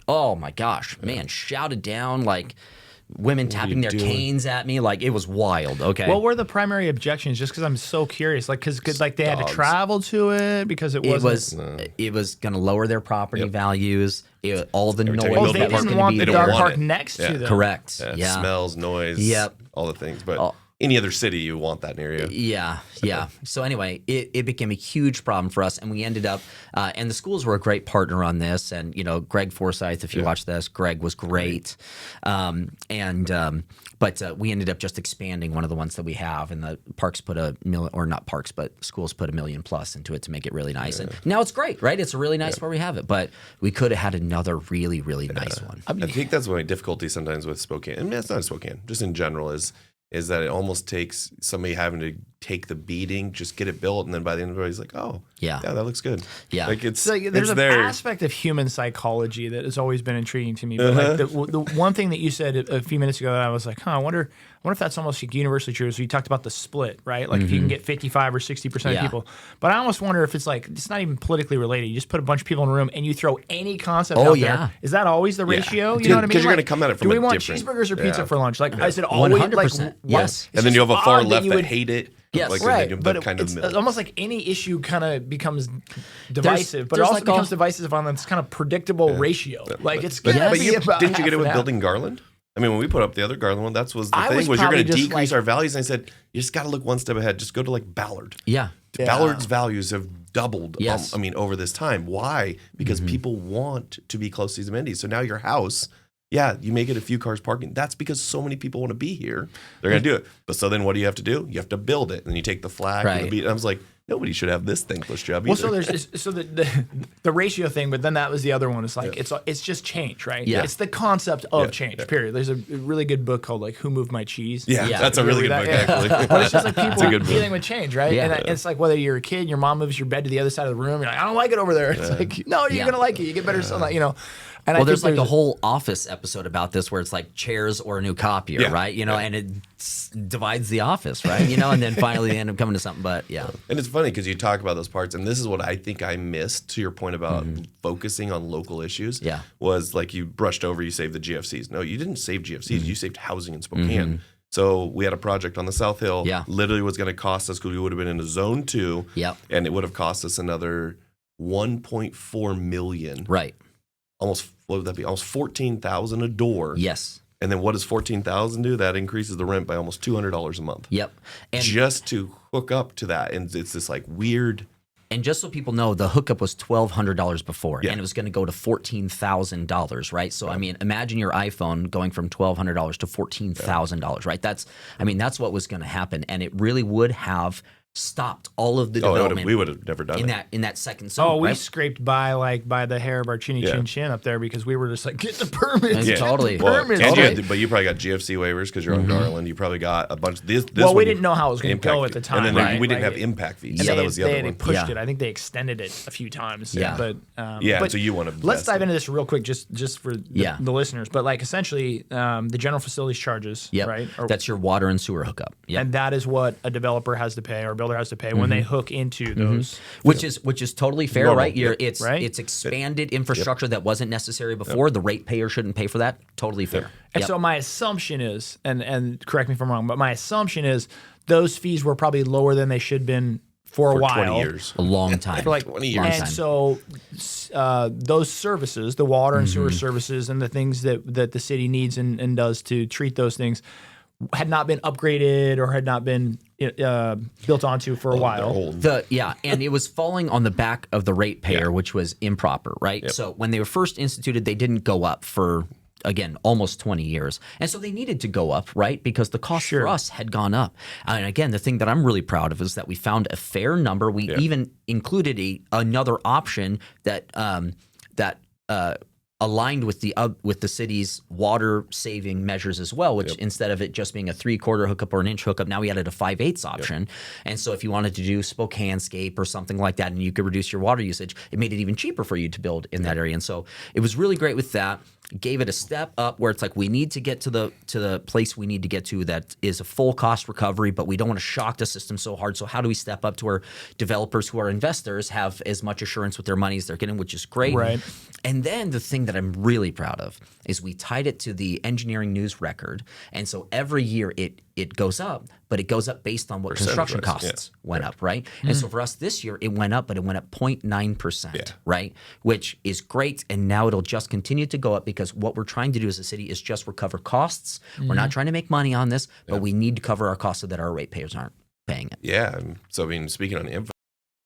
Oh my gosh, man! Shouted down like. Women tapping their canes at me, like it was wild. Okay. What were the primary objections? Just because I'm so curious, like because like they had to travel to it because it was going to lower their property values. All the noise. Oh, they didn't want the dog park next to them. Correct. Yeah. Smells, noise. All the things, but. Any other city, you want that area. Yeah. So anyway, it became a huge problem for us, and we ended up, and the schools were a great partner on this, and Greg Forsyth, if you watch this, Greg was great, but we ended up just expanding one of the ones that we have, and the parks put schools put $1 million plus into it to make it really nice, and now it's great, right? It's a really nice where we have it, but we could have had another really, really nice one. I think that's my difficulty sometimes with Spokane, and it's not Spokane, just in general is that it almost takes somebody having to take the beating, just get it built, and then by the end of it, he's like, "Oh, yeah, that looks good." Yeah, like it's so there's an aspect of human psychology that has always been intriguing to me. But like the one thing that you said a few minutes ago, that I was like, I wonder if that's almost like universally true. So you talked about the split, right? Like if you can get 55 or 60% of people, but I almost wonder if it's like it's not even politically related. You just put a bunch of people in a room and you throw any concept out there. Is that always the ratio? You know what I mean? Because you're going to come at it from do we want cheeseburgers or pizza for lunch? Like I said, always 100%. like yes, and then you have a far left that hate it. Yes, like, right. But it's almost like any issue kind of becomes divisive, but it also becomes divisive on this kind of predictable ratio. Like it's going to be about didn't you get it with building Garland? I mean, when we put up the other Garland one, that was the thing, was you're going to decrease our values. And I said, you just got to look one step ahead. Just go to like Ballard. Yeah. Ballard's values have doubled, over this time. Why? Because people want to be close to these amenities. So now your house... Yeah, you may get a few cars parking. That's because so many people want to be here. They're going to do it. But so then what do you have to do? You have to build it. And you take the flag and the beat. And I was like, nobody should have this thankless job either. Well, so the ratio thing, but then that was the other one. It's like it's just change, right? Yeah. It's the concept of change, period. There's a really good book called like Who Moved My Cheese? Yeah, that's a really good book, actually. But it's just like people dealing with change, right? Yeah. And it's like whether you're a kid, your mom moves your bed to the other side of the room, you're like, I don't like it over there. It's like, no, you're going to like it. You get better sunlight, you know. And well, there's like a whole Office episode about this where it's like chairs or a new copier, right? You know, and it divides the office, right? You know, and then finally they end up coming to something. But and it's funny because you talk about those parts, and this is what I think I missed to your point about focusing on local issues. Yeah, was like you brushed over, you saved the GFCs. No, you didn't save GFCs. You saved housing in Spokane. So we had a project on the South Hill. Literally was going to cost us, because we would have been in a zone 2. And it would have cost us another $1.4 million. Right. Almost, what would that be? Almost $14,000 a door. Yes. And then what does $14,000 do? That increases the rent by almost $200 a month. Yep. And just to hook up to that, and it's this like weird. And just so people know, the hookup was $1,200 before, and it was going to go to $14,000, right? So I mean, imagine your iPhone going from $1,200 to $14,000, right? That's what was going to happen, and it really would have stopped all of the development. We would have never done in that second zone. We scraped by the hair of our chinny chin up there because we were just like, get the permits. Totally. But you probably got GFC waivers because you're on Garland. You probably got a bunch. This we didn't know how it was going to go at the time. And then we didn't have impact fees. So that was the other one. They pushed it. I think they extended it a few times. But so you want to. Let's dive into this real quick, just for the listeners. But like essentially, the general facilities charges, right? That's your water and sewer hookup. And that is what a developer has to pay, or builder has to pay when they hook into those, which is totally fair, normal, right? It's expanded infrastructure that wasn't necessary before. The ratepayer shouldn't pay for that. Totally fair. And so my assumption is, and correct me if I'm wrong, but my assumption is those fees were probably lower than they should have been for a while, 20 years, a long time, for like 20 years. And so those services, the water and sewer services, and the things that the city needs and does to treat those things, had not been upgraded or had not been built onto for a while. And it was falling on the back of the ratepayer, which was improper, right? So when they were first instituted, they didn't go up for, again, almost 20 years. And so they needed to go up, right? Because the cost for us had gone up. And again, the thing that I'm really proud of is that we found a fair number. We even included another option that aligned with the city's water saving measures as well, which instead of it just being a 3/4 hookup or an inch hookup, now we added a 5/8 option. And so if you wanted to do Spokanescape or something like that, and you could reduce your water usage, it made it even cheaper for you to build in that area. And so it was really great with that. Gave it a step up where it's like we need to get to the place we need to get to that is a full cost recovery, but we don't want to shock the system so hard. So how do we step up to where developers who are investors have as much assurance with their money as they're getting, which is great. Right. And then the thing that I'm really proud of is we tied it to the engineering news record. And so every year it goes up, but it goes up based on what construction costs went up, right? And so for us this year, it went up, but it went up 0.9%, right? Which is great. And now it'll just continue to go up because what we're trying to do as a city is just recover costs. We're not trying to make money on this, but we need to cover our costs so that our ratepayers aren't paying it. Yeah. So, I mean, speaking on info,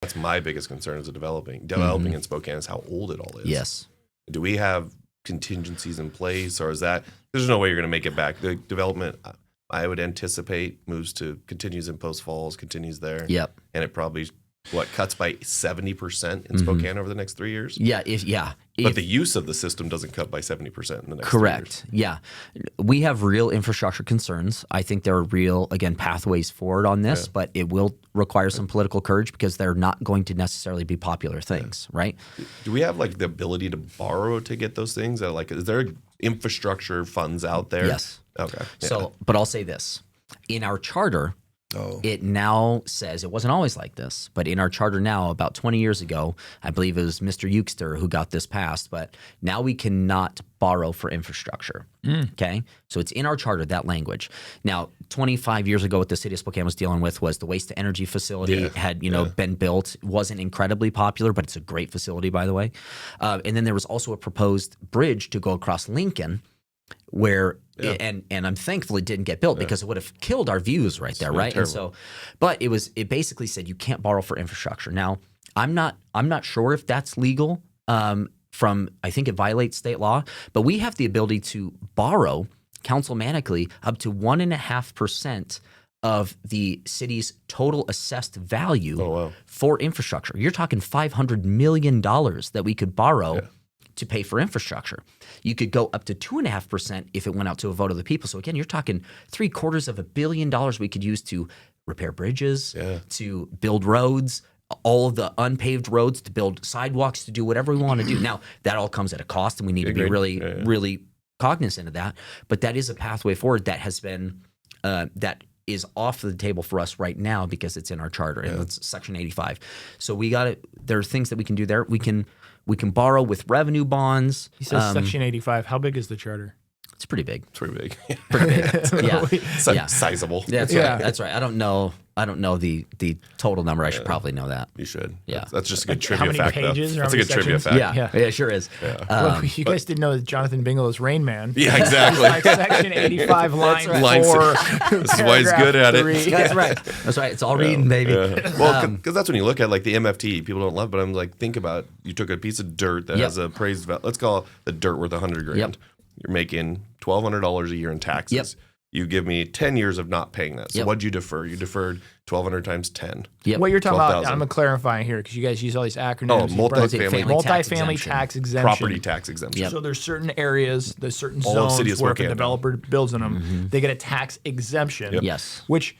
that's my biggest concern as a developing in Spokane is how old it all is. Yes. Do we have contingencies in place, or is that there's no way you're going to make it back? The development, I would anticipate, continues in Post Falls, continues there. Yep. And it probably what, cuts by 70% in Spokane over the next 3 years? Yeah, But the use of the system doesn't cut by 70% in the next 3 years. Correct. Yeah. We have real infrastructure concerns. I think there are real, again, pathways forward on this, but it will require some political courage because they're not going to necessarily be popular things, right? Do we have like the ability to borrow to get those things? Like, is there infrastructure funds out there? Yes. Okay. Yeah. So, but I'll say this. In our charter, it now says, it wasn't always like this, but in our charter now, about 20 years ago, I believe it was Mr. Euxter who got this passed, but now we cannot borrow for infrastructure. Okay? So it's in our charter, that language. Now, 25 years ago, what the city of Spokane was dealing with was the waste-to-energy facility had, been built. It wasn't incredibly popular, but it's a great facility, by the way. And then there was also a proposed bridge to go across Lincoln where and I'm thankful it didn't get built because it would have killed our views right there, right? Terrible. And so, but it basically said you can't borrow for infrastructure. Now, I'm not sure if that's legal. I think it violates state law, but we have the ability to borrow councilmanically up to 1.5% of the city's total assessed value for infrastructure. You're talking $500 million that we could borrow to pay for infrastructure. You could go up to 2.5% if it went out to a vote of the people. So again, you're talking $750 million we could use to repair bridges, to build roads, all of the unpaved roads, to build sidewalks, to do whatever we want to do. Now, that all comes at a cost, and we need to be really cognizant of that. But that is a pathway forward that has been that is off the table for us right now because it's in our charter, and it's Section 85. So there are things that we can do there. We can borrow with revenue bonds. He says Section 85. How big is the charter? It's pretty big. It's pretty big. Pretty big. Sizable. That's right. That's right. I don't know the total number. I should probably know that. You should. Yeah. That's just a good trivia how many fact. pages? Or That's how a many good trivia sections? fact. Yeah, it sure is. Well, you guys didn't know that Jonathan Bingle is Rain Man. Yeah, exactly. Like Section 85, line 4. This is why he's good at it. That's right. That's right. It's all reading, baby. Well, because that's when you look at like the MFT, people don't love, but I'm like, think about you took a piece of dirt that has a appraised value. Let's call the dirt worth $100,000. Yep. You're making $1,200 a year in taxes. Yep. You give me 10 years of not paying that. So what'd you defer? You deferred 1,200 times 10. Yep. What you're talking about, 12,000. I'm clarifying here because you guys use all these acronyms. Oh, multifamily tax exemption. Property tax exemption. Yep. So there's certain areas, there's certain All of City of zones where if a Spokane. developer builds in them, they get a tax exemption. Yep. Yes. Which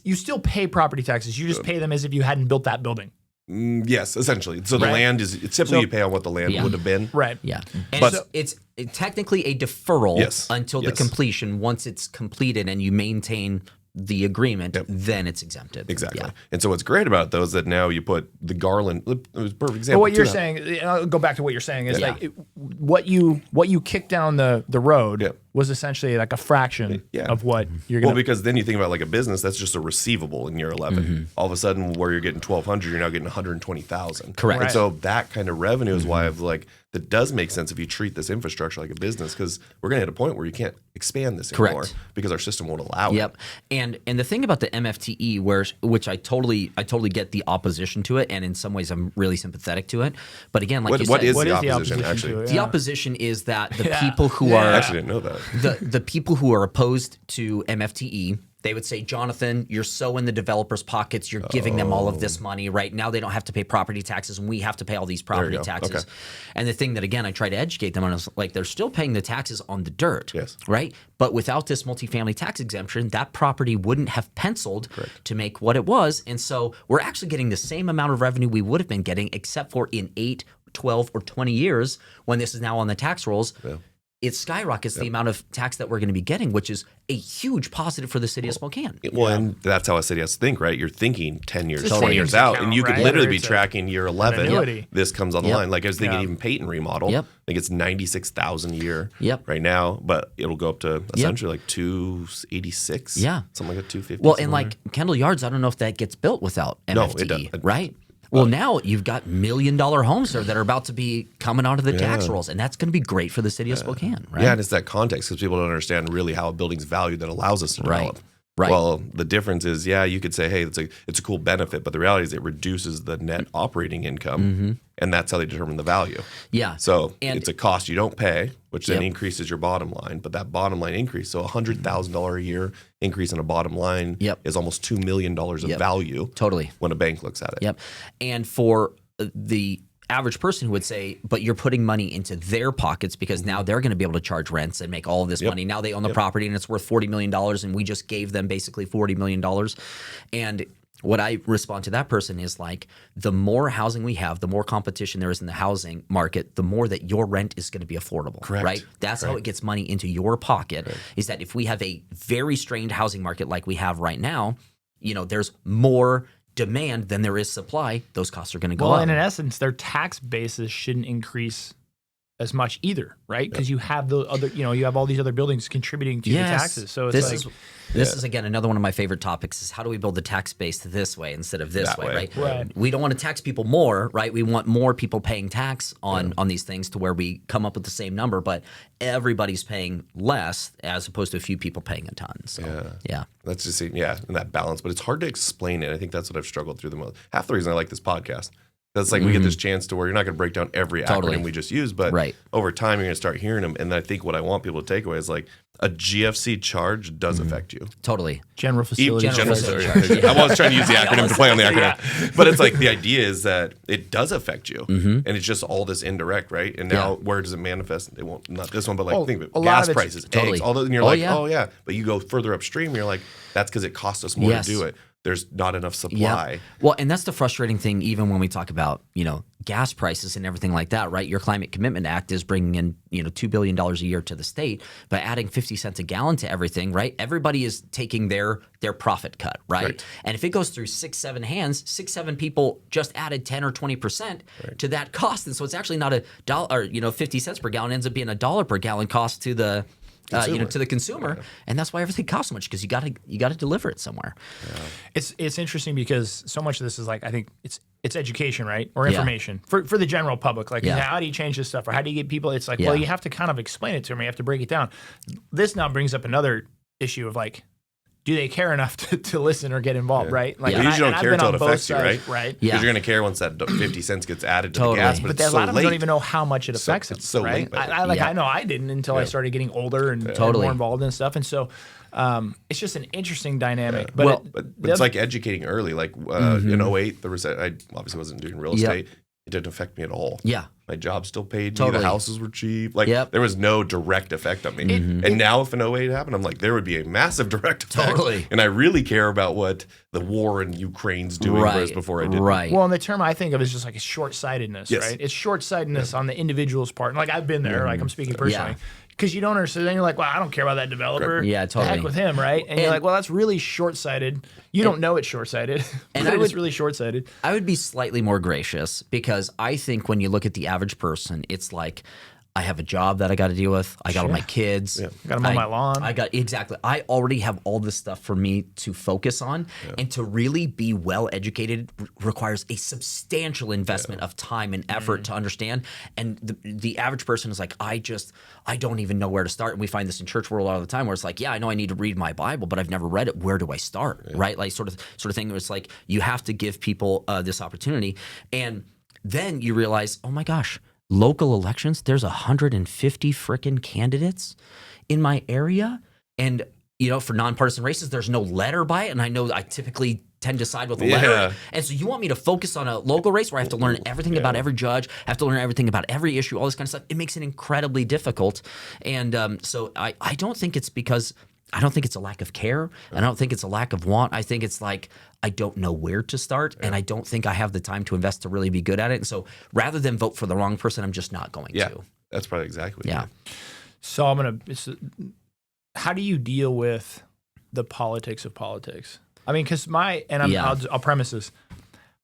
you still pay property taxes. You just pay them as if you hadn't built that building. Yes, essentially. So the land is typically you pay on what the land would have been. Right. Yeah. And But- it's technically a deferral until the Yes. completion. Once it's completed and you maintain the agreement, then it's exempted. Exactly. Yeah. And so what's great about those that now you put the garland. It was a perfect example. But what you're too. saying, and I'll go back to what you're saying, is Yeah. what you kicked down the road Yep. was essentially like a fraction of what you're Well, going to. because then you think about like a business that's just a receivable in year 11. All of a sudden, where you're getting 1,200, you're now getting 120,000. Correct. And so that kind of revenue is why I've like that does make sense if you treat this infrastructure like a business because we're going to hit a point where you can't expand this anymore because our system won't allow it. Yep. And the thing about the MFTE, which I totally get the opposition to it, and in some ways I'm really sympathetic to it. But again, like What you said, is what the is the opposition opposition actually? to it? the opposition is that the people who I are actually didn't know that. the people who are opposed to MFTE, they would say, Jonathan, you're so in the developers' pockets. You're giving them all of this money, right? Now they don't have to pay property taxes, and we have to pay all these property taxes. Okay. And the thing that, again, I try to educate them on is like they're still paying the taxes on the dirt, Yes. right? But without this multifamily tax exemption, that property wouldn't have penciled to make what it was. And so we're actually getting the same amount of revenue we would have been getting, except for in 8, 12, or 20 years when this is now on the tax rolls. Yeah. It skyrockets the amount of tax that we're going to be getting, which is a huge positive for the city of Spokane. Well, and that's how a city has to think, right? You're thinking 10 years, It's a 20 years savings out, account, and you could right? literally Whether be it's tracking year 11. annuity. This comes on the line. Like I was thinking even paint and remodel. Yep. I think it's 96,000 a year Yep. right now, but it'll go up to essentially like 286. Yeah. Something like that, 250. Well, and like Kendall Yards, I don't know if that gets built without MFTE, No, it doesn't. right? Well, now you've got $1 million homes there that are about to be coming out of the tax rolls, and that's going to be great for the city of Spokane, right? Yeah, and it's that context because people don't understand really how a building's valued that allows us to develop. Right. Well, the difference is, you could say, hey, it's a cool benefit, but the reality is it reduces the net operating income, and that's how they determine the value. Yeah. So it's a cost you don't pay, which then increases your bottom line, but that bottom line increase, so $100,000 a year increase in a bottom line is almost $2 million of value. Totally. When a bank looks at it. Yep. And for the average person who would say, but you're putting money into their pockets because now they're going to be able to charge rents and make all of this money. Now they own the property and it's worth $40 million and we just gave them basically $40 million. And what I respond to that person is like, the more housing we have, the more competition there is in the housing market, the more that your rent is going to be affordable. Correct. Right? That's how it gets money into your pocket, is that if we have a very strained housing market like we have right now, there's more demand than there is supply, those costs are going to go up. Well, and in essence, their tax basis shouldn't increase as much either, right? Because you have the other, you have all these other buildings contributing to the taxes. So it's this is again another one of my favorite topics: is how do we build the tax base this way instead of this way, right? We don't want to tax people more, right? We want more people paying tax on these things to where we come up with the same number, but everybody's paying less as opposed to a few people paying a ton. So, That's just in that balance, but it's hard to explain it. I think that's what I've struggled through the most. Half the reason I like this podcast. That's like we get this chance to where you're not going to break down every acronym we just use, but over time you're going to start hearing them. And I think what I want people to take away is like a GFC charge does affect you. Totally. General facility charge. I was trying to use the acronym to play on the acronym. But it's like the idea is that it does affect you. And it's just all this indirect, right? And now where does it manifest? It won't, not this one, but like think of it. Gas prices, eggs, all those, and you're but you go further upstream, you're like, that's because it costs us more to do it. There's not enough supply. Well, and that's the frustrating thing, even when we talk about, gas prices and everything like that, right? Your Climate Commitment Act is bringing in, $2 billion a year to the state by adding 50 cents a gallon to everything, right? Everybody is taking their profit cut, right? And if it goes through 6-7 hands, 6-7 people just added 10 or 20% to that cost. And so it's actually not $1 or 50 cents per gallon, ends up being $1 per gallon cost to the to the consumer, and that's why everything costs so much, because you got to deliver it somewhere. It's interesting because so much of this is like, I think it's education, right, or information for the general public. Like, how do you change this stuff, or how do you get people? It's like, well, you have to kind of explain it to them. You have to break it down. This now brings up another issue of like, do they care enough to listen or get involved, right? Like, you usually don't care until it affects you, right? Right. Because you're going to care once that 50 cents gets added to the gas, but it's a lot of them late. don't even know how much it affects them. It's so right? late. I know I didn't until I started getting older and more involved in stuff. And so it's just an interesting dynamic. But it's like educating early. Like in 08, the recession, I obviously wasn't doing real estate. It didn't affect me at all. Yeah. My job still paid me. The houses were cheap. Like, there was no direct effect on me. And now if an 08 happened, I'm like, there would be a massive direct effect. Totally. And I really care about what the war in Ukraine's doing, whereas before I didn't. Right. Well, and the term I think of is just like a short-sightedness, right? It's short-sightedness on the individual's part. And like, I've been there. Like, I'm speaking personally. Because you don't understand. Then you're like, well, I don't care about that developer. Yeah, totally. The heck with him, right? And you're like, well, that's really short-sighted. You don't know it's short-sighted, but it was really short-sighted. I would be slightly more gracious, because I think when you look at the average person, it's like, I have a job that I got to deal with. I got all my kids. Got to mow my lawn. I already have all this stuff for me to focus on, and to really be well educated requires a substantial investment of time and effort to understand. And the average person is like, I don't even know where to start. And we find this in church world all the time, where it's like, I know I need to read my Bible, but I've never read it. Where do I start? Right? Like sort of thing where it's like, you have to give people this opportunity, and then you realize, oh my gosh, local elections, there's 150 frickin' candidates in my area. And, for nonpartisan races, there's no letter by it. And I know I typically tend to side with a letter. And so you want me to focus on a local race where I have to learn everything about every judge, I have to learn everything about every issue, all this kind of stuff. It makes it incredibly difficult. And so I don't think it's because... I don't think it's a lack of care. I don't think it's a lack of want. I think it's like, I don't know where to start, and I don't think I have the time to invest to really be good at it. And so rather than vote for the wrong person, I'm just not going to. That's probably exactly what So how do you deal with the politics of politics? I mean, because I'll premise this.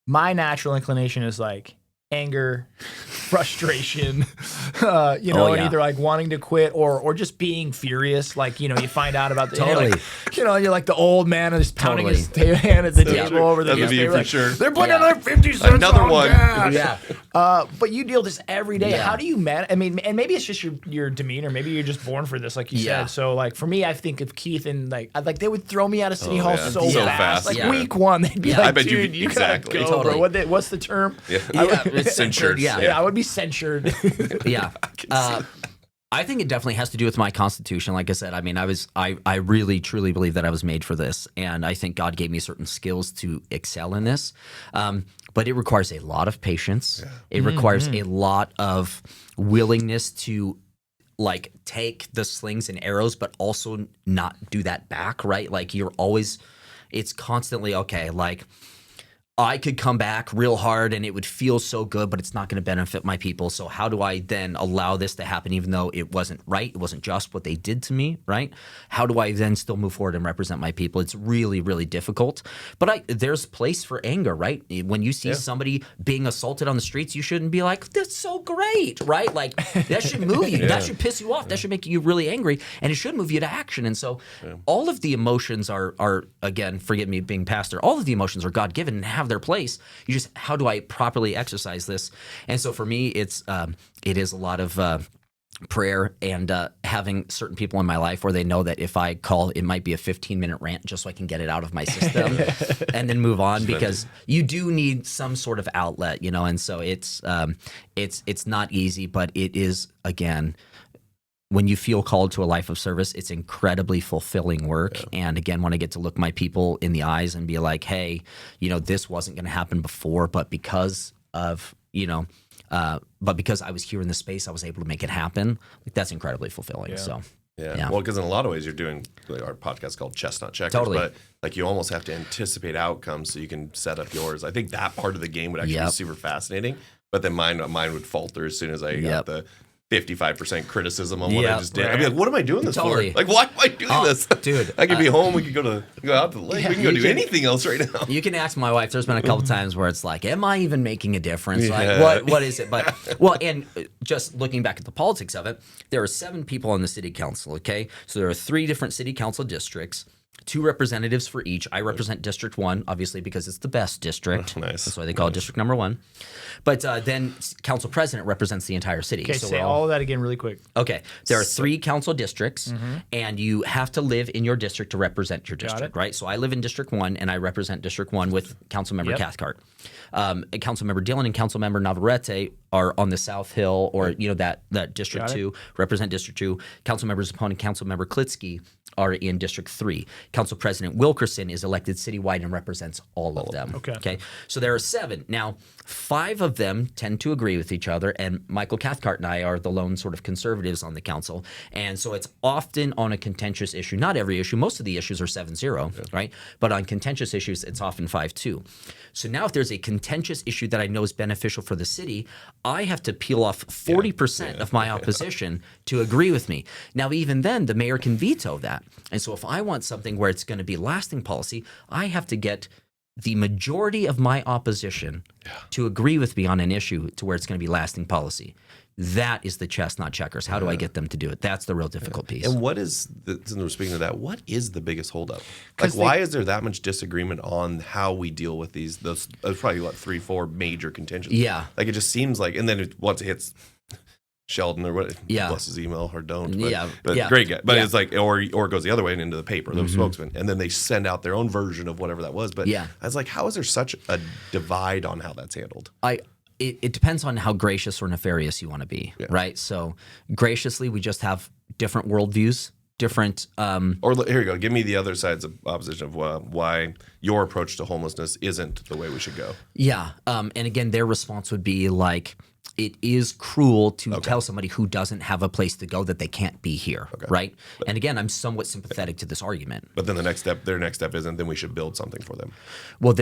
My natural inclination is like, anger, frustration, and either like wanting to quit or just being furious. Like, you find out about the, totally. You're like the old man who's pounding his hand at the table over the newspaper. For sure. They're putting another 50 cents Another on one. gas. Yeah. But you deal this every day. How do you manage? I mean, and maybe it's just your demeanor. Maybe you're just born for this, like you said. So like for me, I think of Keith and like they would throw me out of City Hall so fast. Like week one, they'd be like, I bet dude, you gotta go, totally. bro. What's the term? Censured. Yeah, I would be censured. Yeah. I think it definitely has to do with my constitution. Like I said, I mean, I really truly believe that I was made for this, and I think God gave me certain skills to excel in this. But it requires a lot of patience. Yeah. It requires a lot of willingness to like take the slings and arrows, but also not do that back, right? Like it's constantly, okay, like I could come back real hard and it would feel so good, but it's not going to benefit my people. So how do I then allow this to happen even though it wasn't right? It wasn't just what they did to me, right? How do I then still move forward and represent my people? It's really, really difficult. But there's place for anger, right? When you see somebody being assaulted on the streets, you shouldn't be like, that's so great, right? Like that should move you. That should piss you off. That should make you really angry. And it should move you to action. And so all of the emotions are, again, forgive me being pastor, all of the emotions are God-given and have their place. You just, how do I properly exercise this? And so for me, it is a lot of prayer and having certain people in my life where they know that if I call, it might be a 15-minute rant just so I can get it out of my system and then move on, because you do need some sort of outlet, and so it's not easy, but it is, again, when you feel called to a life of service, it's incredibly fulfilling work. Yeah. And again, when I get to look my people in the eyes and be like, hey, this wasn't going to happen before, but because of, but because I was here in the space, I was able to make it happen. Like, that's incredibly fulfilling. Yeah. So, yeah. Well, because in a lot of ways, you're doing our podcast called Chestnut Checkers, but like you almost have to anticipate outcomes so you can set up yours. I think that part of the game would actually be super fascinating, but then mine would falter as soon as I got the 55% criticism on what I just did. I'd be like, what am I doing this for? Like, why am I doing this? Dude. I could be home. We could go out to the lake. We can go do anything else right now. You can ask my wife. There's been a couple times where it's like, am I even making a difference? Like, what is it? But, and just looking back at the politics of it, there are 7 people on the city council, okay? So there are 3 different city council districts. 2 representatives for each. I represent District 1, obviously, because it's the best district. Nice. That's why they call it District Number 1. But then Council President represents the entire city. Okay, so say all of that again really quick. Okay. There are 3 council districts, and you have to live in your district to represent your district, right? So I live in District 1, and I represent District 1 with Councilmember Cathcart. Councilmember Dillon and Councilmember Navarrete are on the South Hill, or that District 2, represent District 2. Councilmember Zapone and Councilmember Klitsky are in District 3. Council President Wilkerson is elected citywide and represents all of them. Okay. So there are 7. Now, 5 of them tend to agree with each other, and Michael Cathcart and I are the lone sort of conservatives on the council. And so it's often on a contentious issue. Not every issue. Most of the issues are 7-0, right? But on contentious issues, it's often 5-2. So now if there's a contentious issue that I know is beneficial for the city, I have to peel off 40% of my opposition to agree with me. Now, even then, the mayor can veto that. And so if I want something where it's going to be lasting policy, I have to get the majority of my opposition to agree with me on an issue to where it's going to be lasting policy. That is the chestnut checkers. How do I get them to do it? That's the real difficult piece. And what is, since we're speaking of that, what is the biggest holdup? Like, why is there that much disagreement on how we deal with those probably, 3-4 major contentions? Yeah. Like, it just seems like, and then once it hits Sheldon or what, bless his email or don't. But, great guy. But it's like, or it goes the other way and into the paper, the spokesman. And then they send out their own version of whatever that was. But I was like, how is there such a divide on how that's handled? It depends on how gracious or nefarious you want to be, right? So graciously, we just have different worldviews, different... Or here you go. Give me the other side's opposition of why your approach to homelessness isn't the way we should go. Yeah. And again, their response would be like, it is cruel to tell somebody who doesn't have a place to go that they can't be here, right? And again, I'm somewhat sympathetic to this argument. But then their next step isn't, then we should build something for them. Well,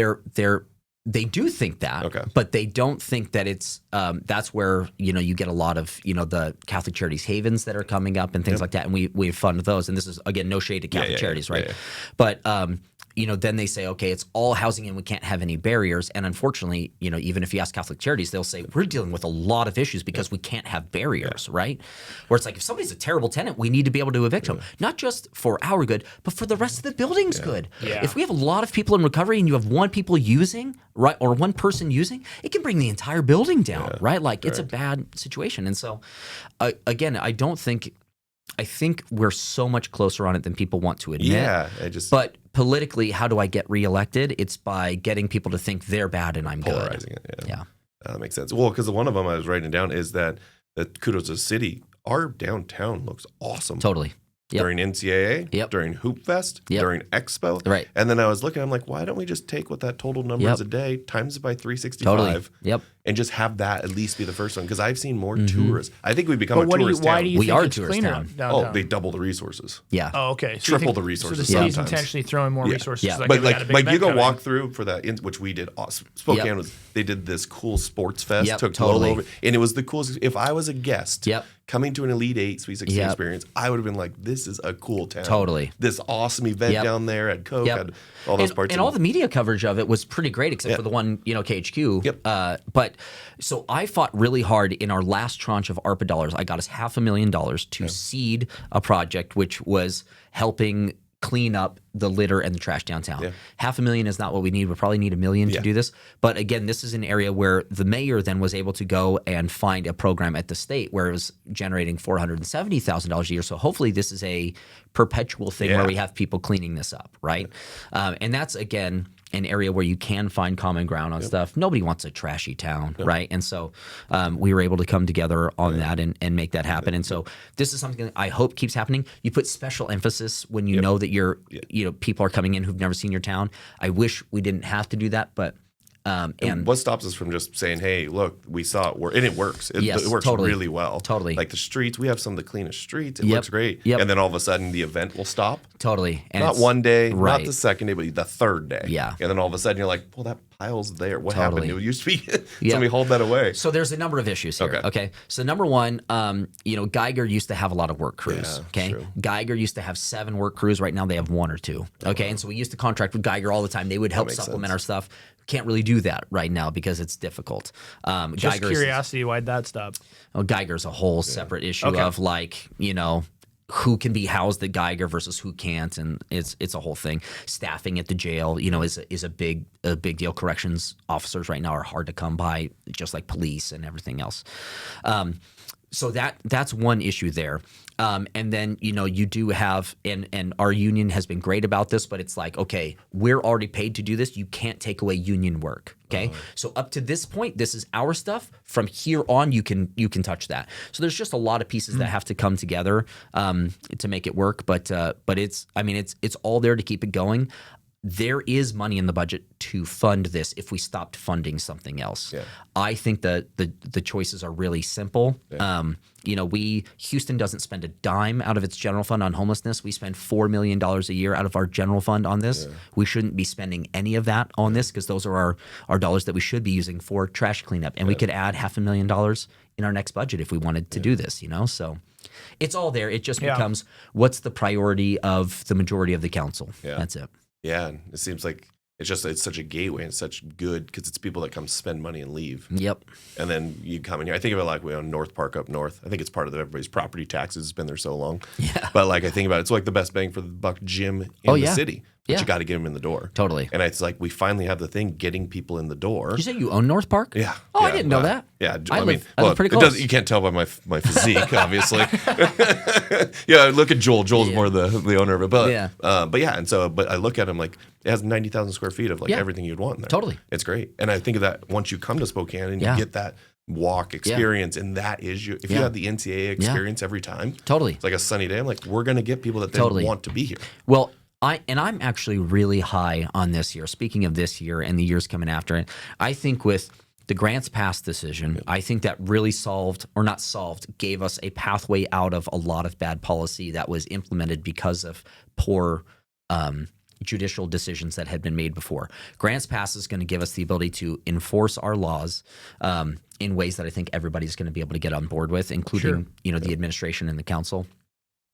They do think that, Okay. but they don't think that it's that's where you get a lot of the Catholic Charities havens that are coming up and things like that, and we fund those. And this is again no shade to Catholic Charities, right? But then they say, okay, it's all housing and we can't have any barriers. And unfortunately, even if you ask Catholic Charities, they'll say we're dealing with a lot of issues because we can't have barriers, right? Where it's like if somebody's a terrible tenant, we need to be able to evict them, not just for our good, but for the rest of the building's good. Yeah. If we have a lot of people in recovery and you have one person using, it can bring the entire building down, right? Like it's a bad situation. And so, again, I think we're so much closer on it than people want to admit. Yeah, But politically, how do I get reelected? It's by getting people to think they're bad and I'm polarizing good. it. Yeah. That makes sense. Well, because one of them I was writing down is that kudos to the city. Our downtown looks awesome. Totally. Yep. During NCAA, Yep. during Hoop Fest, Yep. during Expo. Right. And then I was looking, I'm like, why don't we just take what that total number is a day, times it by 365, Totally. Yep. and just have that at least be the first one? Because I've seen more tourists. I think we've become a tourist why town. do you We think are it's tourist cleaner town. downtown? They double the resources. Yeah. Oh, okay. So Triple you think, the resources So the city's sometimes. intentionally throwing more resources. Yeah. Like, But we got a big you event go coming. walk through for that, which we did. Spokane they did this cool sports fest. Yep, took totally. Lolo over, and it was the coolest. If I was a guest coming to an Elite 8 Sweet 16 Yep. experience, I would have been like, this is a cool town. Totally. This awesome event down there at Coke, had all those parts. And all the media coverage of it was pretty great, except for the one, KHQ. Yep. But so I fought really hard in our last tranche of ARPA dollars. I got us $500,000 to seed a project which was helping clean up the litter and the trash downtown. Yeah. $500,000 is not what we need. We probably need $1 million to do this. But again, this is an area where the mayor then was able to go and find a program at the state where it was generating $470,000 a year. So hopefully this is a perpetual thing where we have people cleaning this up, right? And that's, again, an area where you can find common ground on stuff. Nobody wants a trashy town, right? And so we were able to come together on that and make that happen. And so this is something that I hope keeps happening. You put special emphasis when you know that people are coming in who've never seen your town. I wish we didn't have to do that, but and what stops us from just saying, "Hey, look, we saw it work," and it works. It works totally. really well. Totally. Like the streets, we have some of the cleanest streets. It looks great. Yep. And then all of a sudden, the event will stop. Totally. And Not one day, right. not the second day, but the third day. Yeah. And then all of a sudden, you're like, "Well, that pile's there. What Totally. happened? It used to be somebody hauled that away." So there's a number of issues here. Okay. So number one, Geiger used to have a lot of work crews. Yeah, okay. true. Geiger used to have 7 work crews. Right now they have 1 or 2. Okay. And so we used to contract with Geiger all the time. They would help supplement our stuff. Can't really do that right now because it's difficult. Just Geiger's, curiosity, why'd that stop? Geiger's a whole separate issue of who can be housed at Geiger versus who can't, and it's a whole thing. Staffing at the jail, is a big deal. Corrections officers right now are hard to come by, just like police and everything else. So that's one issue there. And then, you do have, and our union has been great about this, but it's like, okay, we're already paid to do this. You can't take away union work. Okay. So up to this point, this is our stuff. From here on, you can touch that. So there's just a lot of pieces that have to come together to make it work. But it's all there to keep it going. There is money in the budget to fund this if we stopped funding something else. Yeah. I think that the choices are really simple. Yeah. Houston doesn't spend a dime out of its general fund on homelessness. We spend $4 million a year out of our general fund on this. Yeah. We shouldn't be spending any of that on this because those are our dollars that we should be using for trash cleanup. And we could add $500,000 in our next budget if we wanted to do this, So it's all there. It just becomes what's the priority of the majority of the council. Yeah. That's it. Yeah, and it seems like it's such a gateway and such good because it's people that come spend money and leave. Yep. And then you come in here. I think of it like we own North Park up north. I think it's part of everybody's property taxes. It's been there so long. Yeah. But I think about it, it's like the best bang for the buck gym in the city. But you got to get them in the door. Totally. And it's like we finally have the thing getting people in the door. Did you say you own North Park? Yeah. Oh, I didn't know that. Yeah. I live pretty close. You can't tell by my physique, obviously. Yeah. Look at Joel. Joel's more the owner of it. But and so I look at him like it has 90,000 square feet of everything you'd want in there. Totally. It's great. And I think of that once you come to Spokane and you get that walk experience, and that is if you have the NCAA experience every time. Totally. It's like a sunny day. I'm like, we're going to get people that then want to be here. Well, I'm actually really high on this year. Speaking of this year and the years coming after it, I think with the grants pass decision, I think that really gave us a pathway out of a lot of bad policy that was implemented because of poor judicial decisions that had been made before. Grants Pass is going to give us the ability to enforce our laws in ways that I think everybody's going to be able to get on board with, including the administration and the council.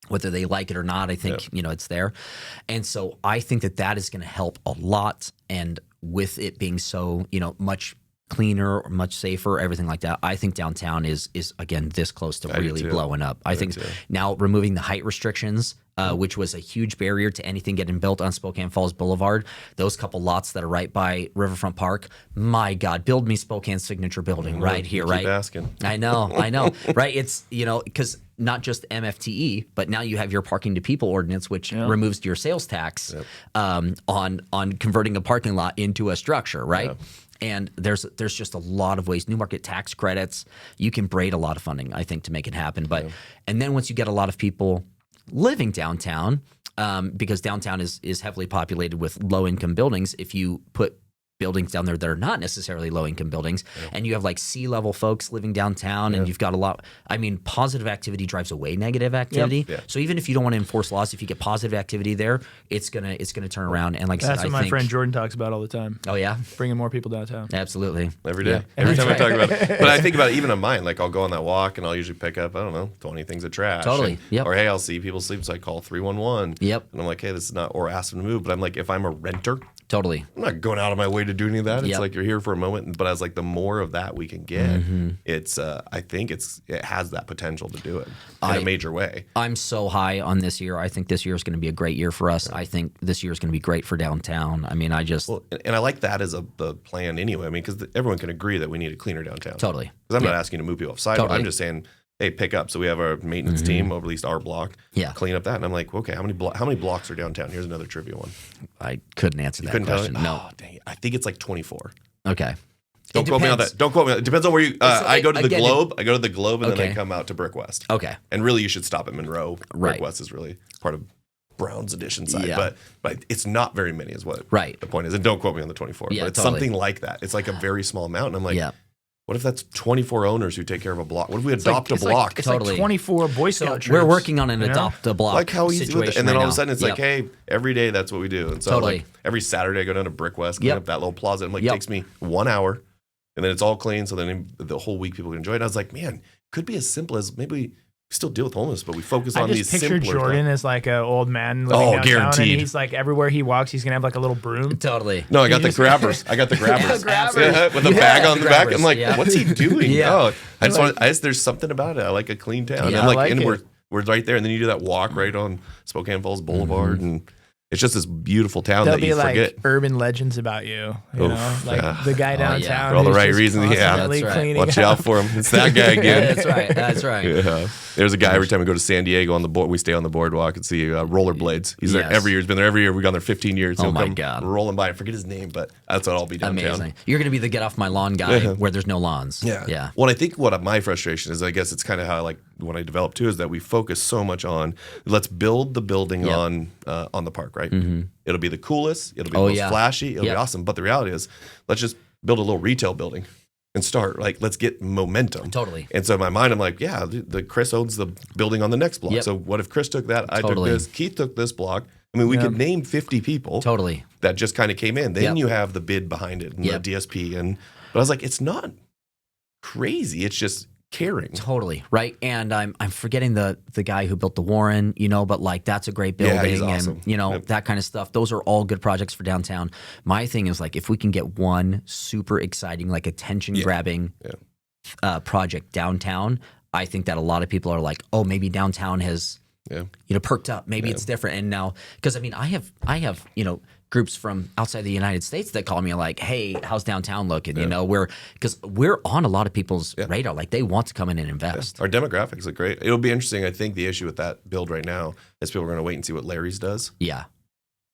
Whether they like it or not, I think it's there. And so I think that is going to help a lot. And with it being so much cleaner or much safer, everything like that, I think downtown is again this close to really blowing up. I think now removing the height restrictions, which was a huge barrier to anything getting built on Spokane Falls Boulevard, those couple lots that are right by Riverfront Park, my God, build me Spokane's signature building right here, right? Keep asking. I know, right? It's because not just MFTE, but now you have your parking to people ordinance, which removes your sales tax on converting a parking lot into a structure, right? Yeah. And there's just a lot of ways. New market tax credits. You can braid a lot of funding, I think, to make it happen. But and then once you get a lot of people living downtown, because downtown is heavily populated with low income buildings, if you put buildings down there that are not necessarily low-income buildings, and you have like C-level folks living downtown, and you've got a lot. I mean, positive activity drives away negative activity. So even if you don't want to enforce laws, if you get positive activity there, it's gonna turn around. And like I said, that's what my friend Jordan talks about all the time. Oh yeah, bringing more people downtown. Absolutely, every day, every time I talk about it. But I think about it, even on mine. Like I'll go on that walk, and I'll usually pick up 20 things of trash. Totally. Or hey, I'll see people sleep, so I call 311. Yep. And I'm like, hey, this is not, or ask them to move. But I'm like, if I'm a renter. Totally. I'm not going out of my way to do any of that. It's like you're here for a moment, but I was like, the more of that we can get, it's. I think it has that potential to do it in a major way. I'm so high on this year. I think this year is going to be a great year for us. I think this year is going to be great for downtown. I mean, and I like that as the plan anyway. I mean, because everyone can agree that we need a cleaner downtown. Totally. Because I'm not asking you to move people off sidewalk. I'm just saying, hey, pick up. So we have our maintenance team, or at least our block, clean up that. And I'm like, okay, how many blocks are downtown? Here's another trivia one. I couldn't answer that question. No. Oh, dang it. I think it's like 24. Okay. Don't quote me on that. Don't quote me. It depends on where you. I go to the Globe. I go to the Globe, and then I come out to Brick West. Okay. And really, you should stop at Monroe. Brick West is really part of Brown's Edition side, but it's not very many, is what the point is. And don't quote me on the 24. But it's something like that. It's like a very small amount. And I'm like, what if that's 24 owners who take care of a block? What if we adopt a block? It's like 24 Boy Scout troops. We're working on an adopt a block. Like how easy with it. And then all of a sudden it's like, hey, every day that's what we do. And so like every Saturday I go down to Brick West, clean up that little plaza. And it takes me 1 hour, and then it's all clean. So then the whole week people can enjoy it. And I was like, man, it could be as simple as maybe we still deal with homeless, but we focus on these simpler. I just picture Jordan as like an old man living downtown, guaranteed. And he's like everywhere he walks, he's gonna have like a little broom. Totally. No, I got the grabbers. With a bag on the back. I'm like, what's he doing? There's something about it. I like a clean town. Yeah, I'm like, we're right there, and then you do that walk right on Spokane Falls Boulevard, and it's just this beautiful town that you forget. There'll be like urban legends about you, know, like the guy downtown for all the right reasons. That's right. Watch out for him. It's that guy again. That's right. Yeah. There's a guy every time we go to San Diego on the board. We stay on the boardwalk and see rollerblades. He's there every year. He's been there every year. We've gone there 15 years. Oh my God! Rolling by. I forget his name, but that's what I'll be downtown. Amazing. You're going to be the get off my lawn guy where there's no lawns. Yeah. Well, I think what my frustration is, I guess it's kind of how I like when I develop too, is that we focus so much on let's build the building on the park, right? It'll be the coolest. It'll be the most flashy. It'll be awesome. But the reality is, let's just build a little retail building and start. Like, let's get momentum. Totally. And so in my mind, I'm like, the Chris owns the building on the next block. So what if Chris took that? I took this. Keith took this block. I mean, we could name 50 people. Totally. That just kind of came in. Then you have the bid behind it and the DSP. But I was like, it's not crazy. It's just caring. Totally. Right. And I'm forgetting the guy who built the Warren, but like that's a great building. Yeah, he's awesome. And that kind of stuff. Those are all good projects for downtown. My thing is like if we can get one super exciting, like attention grabbing project downtown, I think that a lot of people are like, oh, maybe downtown has perked up. Maybe it's different. And now, because I mean, I have groups from outside the United States that call me like, hey, how's downtown looking? Because we're on a lot of people's radar. Like they want to come in and invest. Our demographics look great. It'll be interesting. I think the issue with that build right now is people are going to wait and see what Larry's does. Yeah.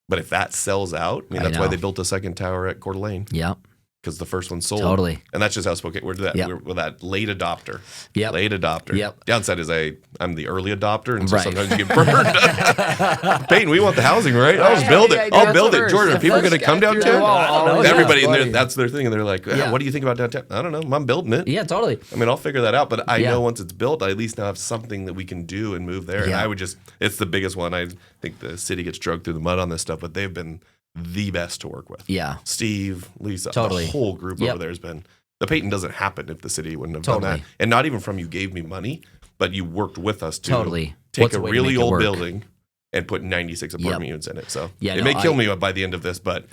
But if that sells out, that's why they built a second tower at Coeur d'Alene. Yeah. because the first one sold. Totally. And that's just how Spokane, we're that late adopter. Yep. Late adopter. Yep. Downside is I'm the early adopter, and so sometimes you get burned. Peyton, we want the housing, right? I'll just build it. I'll build it. Jordan, are people going to come downtown? I don't know. Everybody, that's their thing. And they're like, what do you think about downtown? I don't know. I'm building it. Yeah, totally. I mean, I'll figure that out. But I know once it's built, I at least now have something that we can do and move there. And I would it's the biggest one. I think the city gets dragged through the mud on this stuff, but they've been the best to work with. Yeah. Steve, Lisa, Totally. the whole group over there has been. The Peyton doesn't happen if the city wouldn't have done that. And not even from you gave me money, but you worked with us to take a really old building and put 96 apartment units in it. So it may kill me by the end of this, but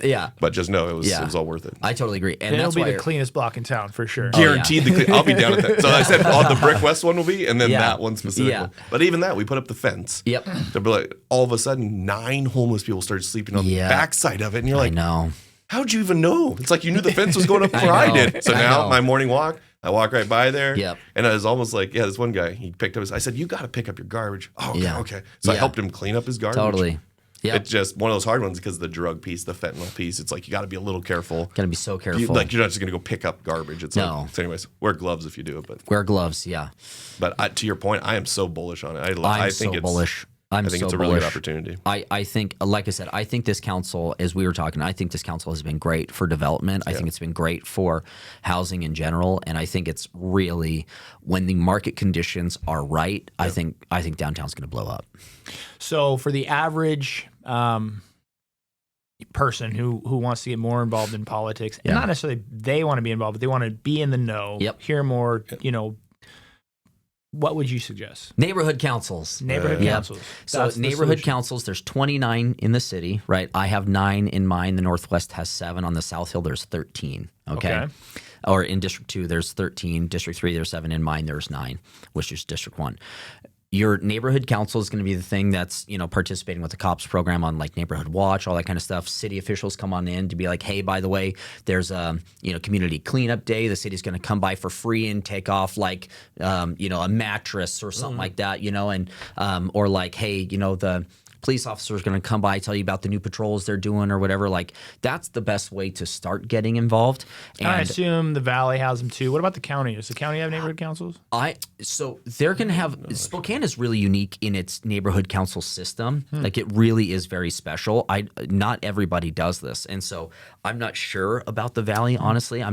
just know it was all worth it. I totally agree. And it'll be the cleanest block in town for sure. Guaranteed I'll be down at that. So I said the Brick West one will be, and then that one specifically. Yeah. But even that, we put up the fence. Yep. To be like, all of a sudden, 9 homeless people started sleeping on the backside of it. And you're like, I know. How'd you even know? It's like you knew the fence was going up before I did. So now my morning walk, I walk right by there. Yep. And I was almost like, this one guy, he picked up I said, you got to pick up your garbage. Oh, okay. So I helped him clean up his garbage. Totally. Yep. It's just one of those hard ones because the drug piece, the fentanyl piece, it's like you got to be a little careful. Got to be so careful. You're not just going to go pick up garbage. It's so anyways, wear gloves if you do it. But wear gloves, yeah. But to your point, I am so bullish on it. I think it's bullish. I think it's a really good opportunity. I think, like I said, I think this council, as we were talking, I think this council has been great for development. I think it's been great for housing in general, and I think it's really when the market conditions are right. I think downtown's going to blow up. So for the average person who wants to get more involved in politics, and not necessarily they want to be involved, but they want to be in the know, hear more, what would you suggest? Neighborhood councils. Councils. So neighborhood councils, there's 29 in the city, right? I have 9 in mine. The Northwest has 7. On the South Hill, there's 13. Okay. Or in District 2, there's 13. District 3, there's 7. In mine, there's 9, which is District 1. Your neighborhood council is going to be the thing that's, participating with the COPS program on like neighborhood watch, all that kind of stuff. City officials come on in to be like, hey, by the way, there's a, community cleanup day. The city's going to come by for free and take off like, a mattress or something like that, and, or like, hey, the police officers going to come by, tell you about the new patrols they're doing or whatever. Like that's the best way to start getting involved. And I assume the Valley has them too. What about the county? Does the county have neighborhood councils? So they're going to have Spokane is really unique in its neighborhood council system. Like it really is very special. Not everybody does this, and so I'm not sure about the Valley. Honestly, I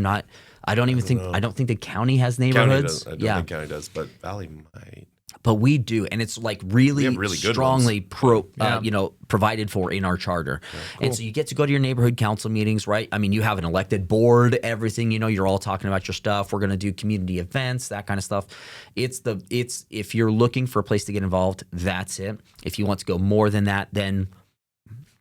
don't think the county has neighborhoods. I don't think county does, but Valley might. But we do, and it's like really strongly provided for in our charter. Yeah, cool. And so you get to go to your neighborhood council meetings, right? I mean, you have an elected board, everything. You're all talking about your stuff. We're going to do community events, that kind of stuff. It's if you're looking for a place to get involved, that's it. If you want to go more than that, then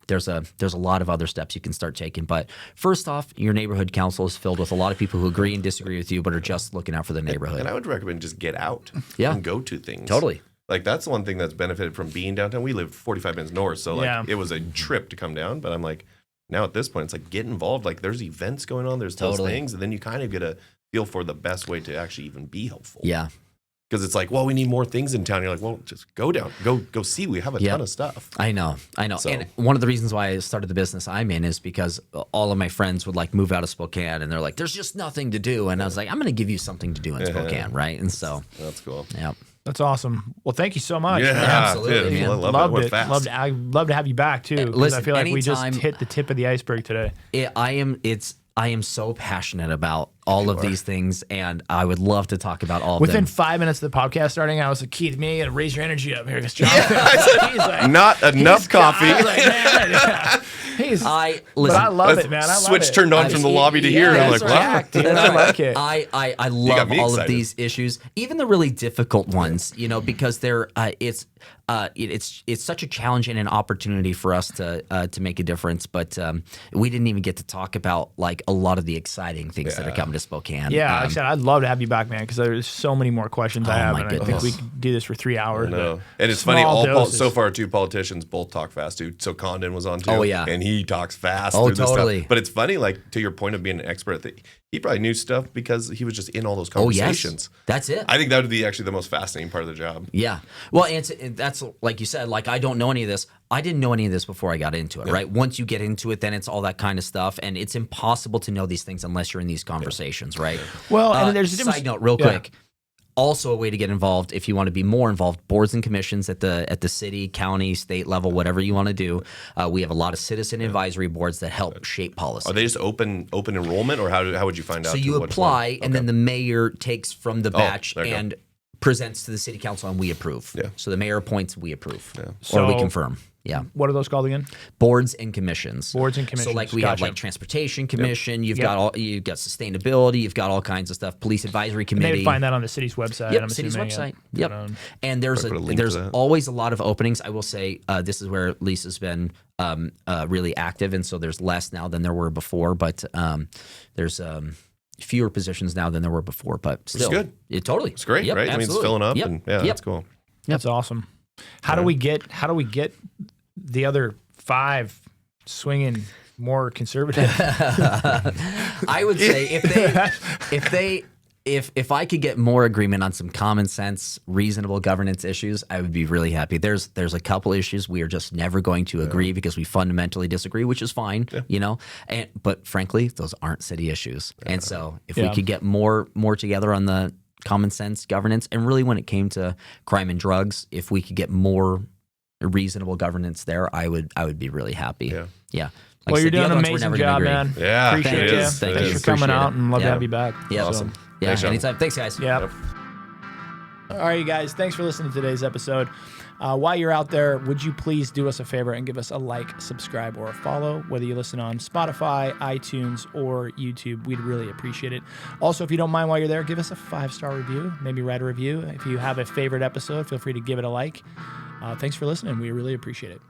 there's a lot of other steps you can start taking. But first off, your neighborhood council is filled with a lot of people who agree and disagree with you, but are just looking out for the neighborhood. And I would recommend just get out and go to things. Totally. Like that's the one thing that's benefited from being downtown. We live 45 minutes north, so it was a trip to come down. But I'm like, now at this point, it's like get involved. Like there's events going on, there's those things, and then you kind of get a feel for the best way to actually even be helpful. Yeah. Because it's like, well, we need more things in town. You're like, well, just go down, go see. We have a ton of stuff. I know. So. And one of the reasons why I started the business I'm in is because all of my friends would like move out of Spokane, and they're like, there's just nothing to do. And I was like, I'm going to give you something to do in Spokane, right? And so that's cool. Yeah. That's awesome. Well, thank you so much. Yeah, absolutely. Man. Loved it. Fast. I'd love to have you back too. Listen, I feel like we just hit the tip of the iceberg today. I am so passionate about all of these things, and I would love to talk about all of them. Within 5 minutes of the podcast starting, I was like, Keith, me, and raise your energy up here. Because John, not enough coffee. I was like, man, but I love it, man. I love switch turned on from the lobby to here, and I'm like, wow. Dude, I like it. I love all of these issues, even the really difficult ones, because they're it's such a challenge and an opportunity for us to make a difference. But we didn't even get to talk about like a lot of the exciting things that are coming to Spokane. Yeah, like I said, I'd love to have you back, man, because there's so many more questions I have, and I think we could do this for 3 hours. And it's funny, so far 2 politicians both talk fast, dude. So Condon was on too. Oh yeah, and he talks fast. Oh, through totally. This stuff. But it's funny, like to your point of being an expert, he probably knew stuff because he was just in all those conversations. Oh yes, that's it. I think that would be actually the most fascinating part of the job. Yeah. Well, and that's like you said, like I don't know any of this. I didn't know any of this before I got into it, right? Once you get into it, then it's all that kind of stuff, and it's impossible to know these things unless you're in these conversations, right? Well, and there's a difference. Side note, real quick. Also, a way to get involved if you want to be more involved, boards and commissions at the city, county, state level, whatever you want to do. We have a lot of citizen advisory boards that help shape policy. Are they just open enrollment, or how would you find out? So you apply, and then the mayor takes from the batch and presents to the city council, and we approve. Yeah. So the mayor appoints, we approve, or we confirm. Yeah. What are those called again? Boards and commissions. Boards and commissions. So like we have like transportation commission. You've got sustainability. You've got all kinds of stuff. Police advisory committee. And they find that on the city's website. Yep, city's website. Yep. And there's always a lot of openings. I will say this is where Lisa's been really active, and so there's less now than there were before. But there's fewer positions now than there were before. But still, it's good. Totally, it's great, right? Absolutely. I mean, it's filling up, and that's cool. That's awesome. How do we get the other 5 swinging more conservative? I would say if I could get more agreement on some common sense, reasonable governance issues, I would be really happy. There's a couple issues we are just never going to agree because we fundamentally disagree, which is fine, you know. But frankly, those aren't city issues. And so if we could get more together on the common sense governance, and really when it came to crime and drugs, if we could get more reasonable governance there, I would be really happy. Yeah. Well, you're doing an amazing job, man. Yeah, appreciate you. Thanks for coming out, and love to have you back. Yeah, awesome. Yeah, anytime. Thanks, guys. Yep. All right, you guys. Thanks for listening to today's episode. While you're out there, would you please do us a favor and give us a like, subscribe, or a follow, whether you listen on Spotify, iTunes, or YouTube. We'd really appreciate it. Also, if you don't mind while you're there, give us a 5-star review. Maybe write a review. If you have a favorite episode, feel free to give it a like. Thanks for listening. We really appreciate it.